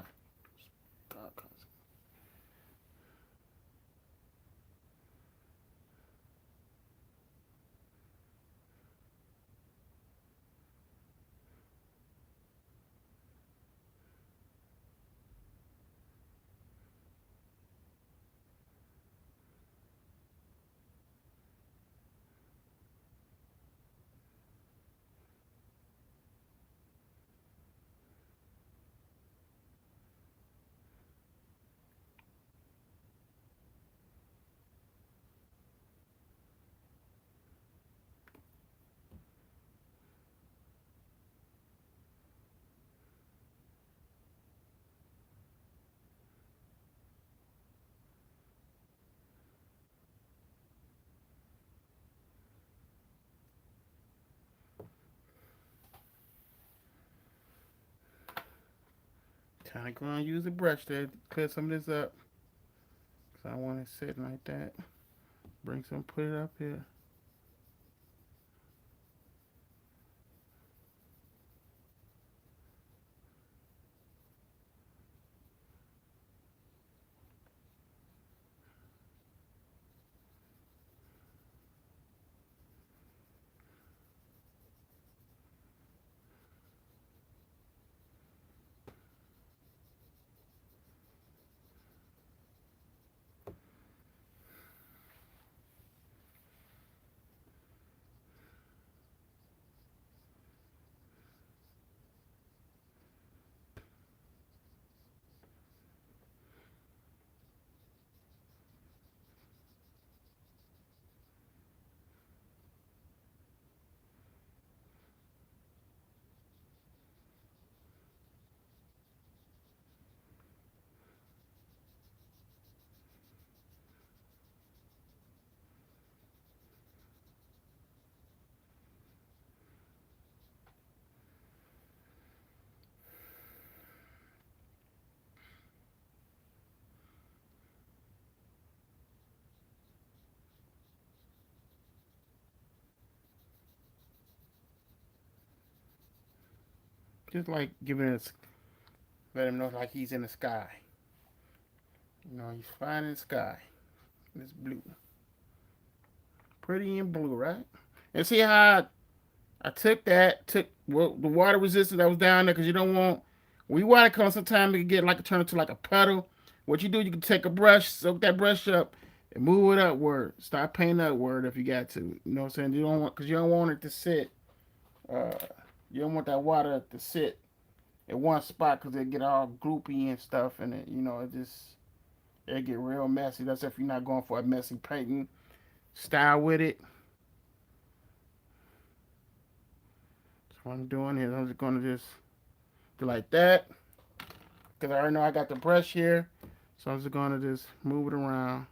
Time to go and use a brush to clear some of this up. So I want it sitting like that. Bring some, put it up here. Just like giving it, let him know like he's in the sky. You know, he's flying in the sky. It's blue. Pretty and blue, right? And see how I took that, took the water resistance that was down there, because you don't want, when you water color, sometimes it can get like, turn into like a puddle. What you do, you can take a brush, soak that brush up, and move it upward. Start painting upward if you got to. You know what I'm saying? You don't want, because you don't want it to sit. Uh, you don't want that water to sit in one spot, because it get all gloopy and stuff, and it, you know, it get real messy. That's if you're not going for a messy painting style with it. So what I'm doing is I'm just gonna just do like that, because I already know I got the brush here. So I'm just gonna just move it around.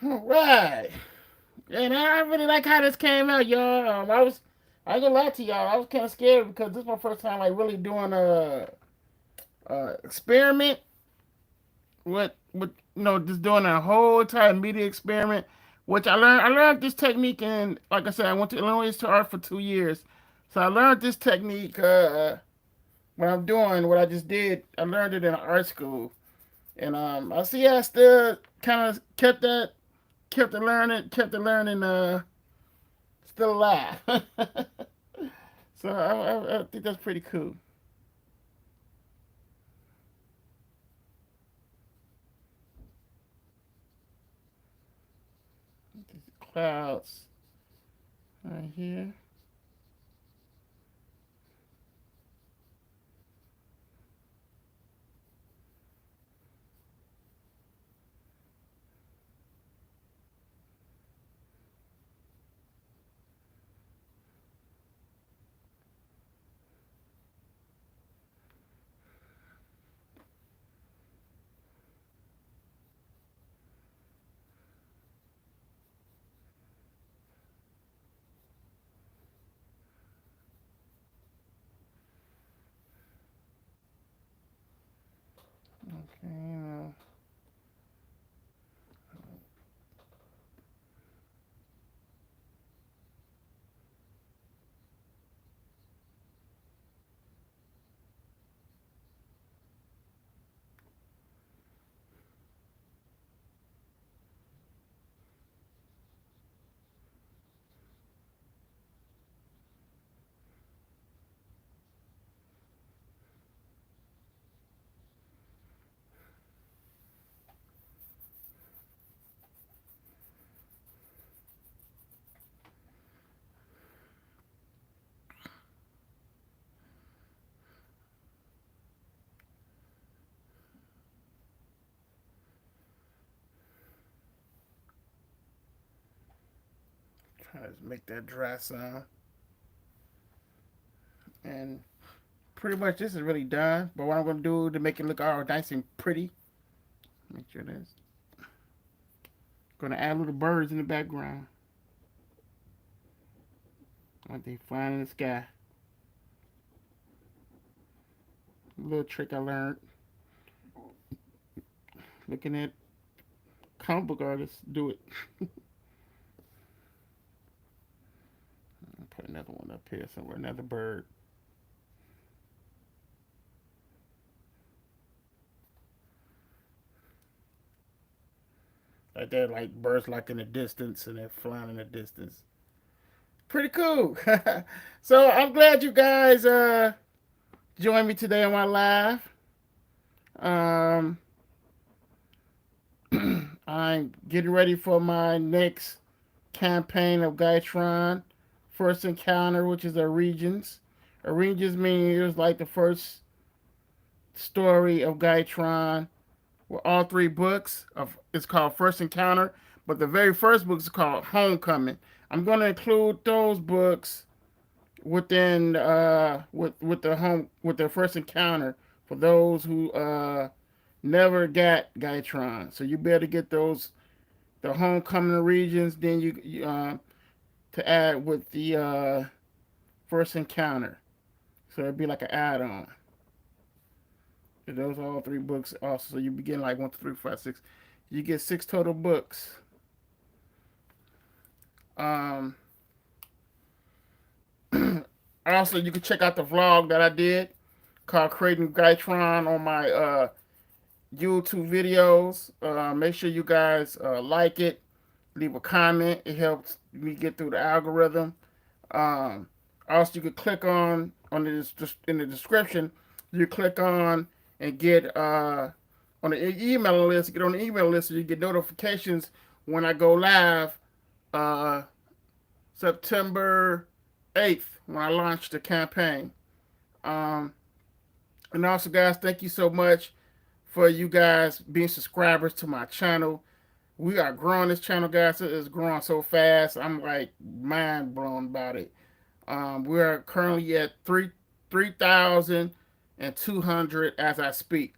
All right. And I really like how this came out, y'all. I ain't gonna lie to y'all. I was kind of scared because this is my first time like really doing a experiment with just doing a whole entire media experiment, which I learned this technique, and like I said, I went to Illinois Institute of Art for 2 years, so I learned this technique. What I'm doing, what I just did, I learned it in art school, and I see I still kind of kept the learning, still alive. So I think that's pretty cool. Clouds right here. Okay. Try to make that dry some. And pretty much this is really done. But what I'm going to do to make it look all nice and pretty, make sure that's going to add little birds in the background. Like they flying in the sky. A little trick I learned looking at comic book artists do it. I'll put another one up here somewhere, another bird. Like they're like birds like in the distance and they're flying in the distance. Pretty cool. So I'm glad you guys joined me today on my live. Um, I'm getting ready for my next campaign of Guytron First Encounter, which is a Regions. A Regions means it was like the first story of Guytron with all three books of it's called First Encounter, but the very first book is called Homecoming. I'm going to include those books within with the First Encounter for those who never got Guytron. So you better get those the Homecoming Regions. Then you to add with the First Encounter. So it'd be like an add-on. Those are all three books also. So you begin like 1, 2, 3, 4, 5, 6. You get 6 total books. Also, you can check out the vlog that I did called Creating Guytron on my YouTube videos. Make sure you guys like it, leave a comment. It helps me get through the algorithm. Also, you can click on the in the description. You click on and get on the email list. Get on the email list so you get notifications when I go live. September 8th when I launch the campaign. And also, guys, thank you so much for you guys being subscribers to my channel. We are growing this channel, guys. It is growing so fast. I'm like mind blown about it. We are currently at 3,200 as I speak.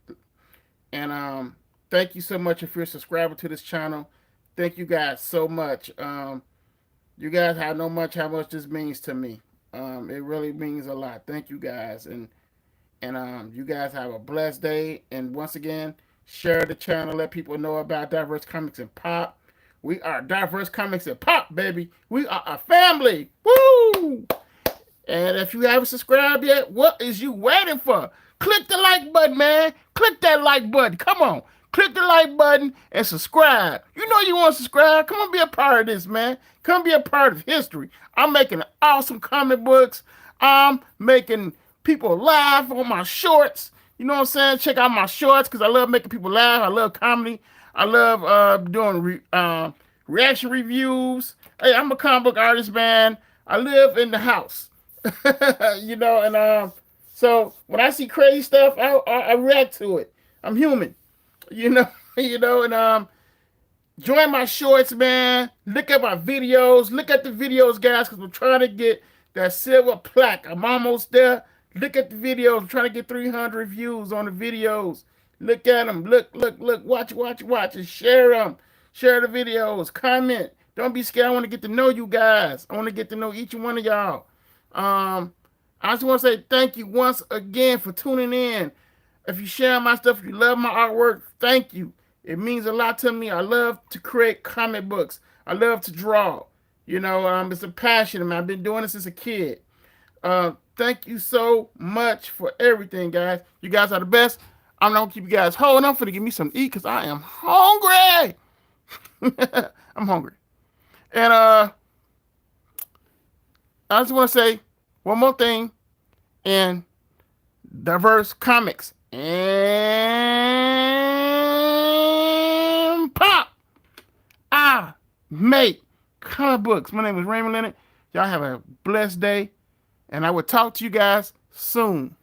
And thank you so much if you're a subscriber to this channel. Thank you guys so much. You guys have no much how much this means to me. It really means a lot. Thank you guys, and you guys have a blessed day. And once again, share the channel, let people know about Diverse Comics and Pop. We are Diverse Comics and Pop, baby. We are a family. Woo! And if you haven't subscribed yet, what is you waiting for? Click the like button, man. Click that like button. Come on. Click the like button and subscribe. You know you want to subscribe. Come on, be a part of this, man. Come be a part of history. I'm making awesome comic books. I'm making people laugh on my shorts. You know what I'm saying? Check out my shorts because I love making people laugh. I love comedy. I love doing reaction reviews. Hey, I'm a comic book artist, man. I live in the house. You know, and so when I see crazy stuff, I react to it. I'm human. You know, and join my shorts, man. Look at my videos. Look at the videos, guys, because we're trying to get that silver plaque. I'm almost there. Look at the videos. I'm trying to get 300 views on the videos. Look at them. Look. Watch, and share them. Share the videos. Comment. Don't be scared. I want to get to know you guys. I want to get to know each one of y'all. I just want to say thank you once again for tuning in. If you share my stuff, if you love my artwork, thank you. It means a lot to me. I love to create comic books. I love to draw. You know, it's a passion of mine. I've been doing it since a kid. Thank you so much for everything, guys. You guys are the best. I'm not going to keep you guys holding on for to give me something to eat because I am hungry. I'm hungry. And I just want to say one more thing. And Diverse Comics and Pop. I make comic books. My name is Raymond Leonard. Y'all have a blessed day. And I will talk to you guys soon.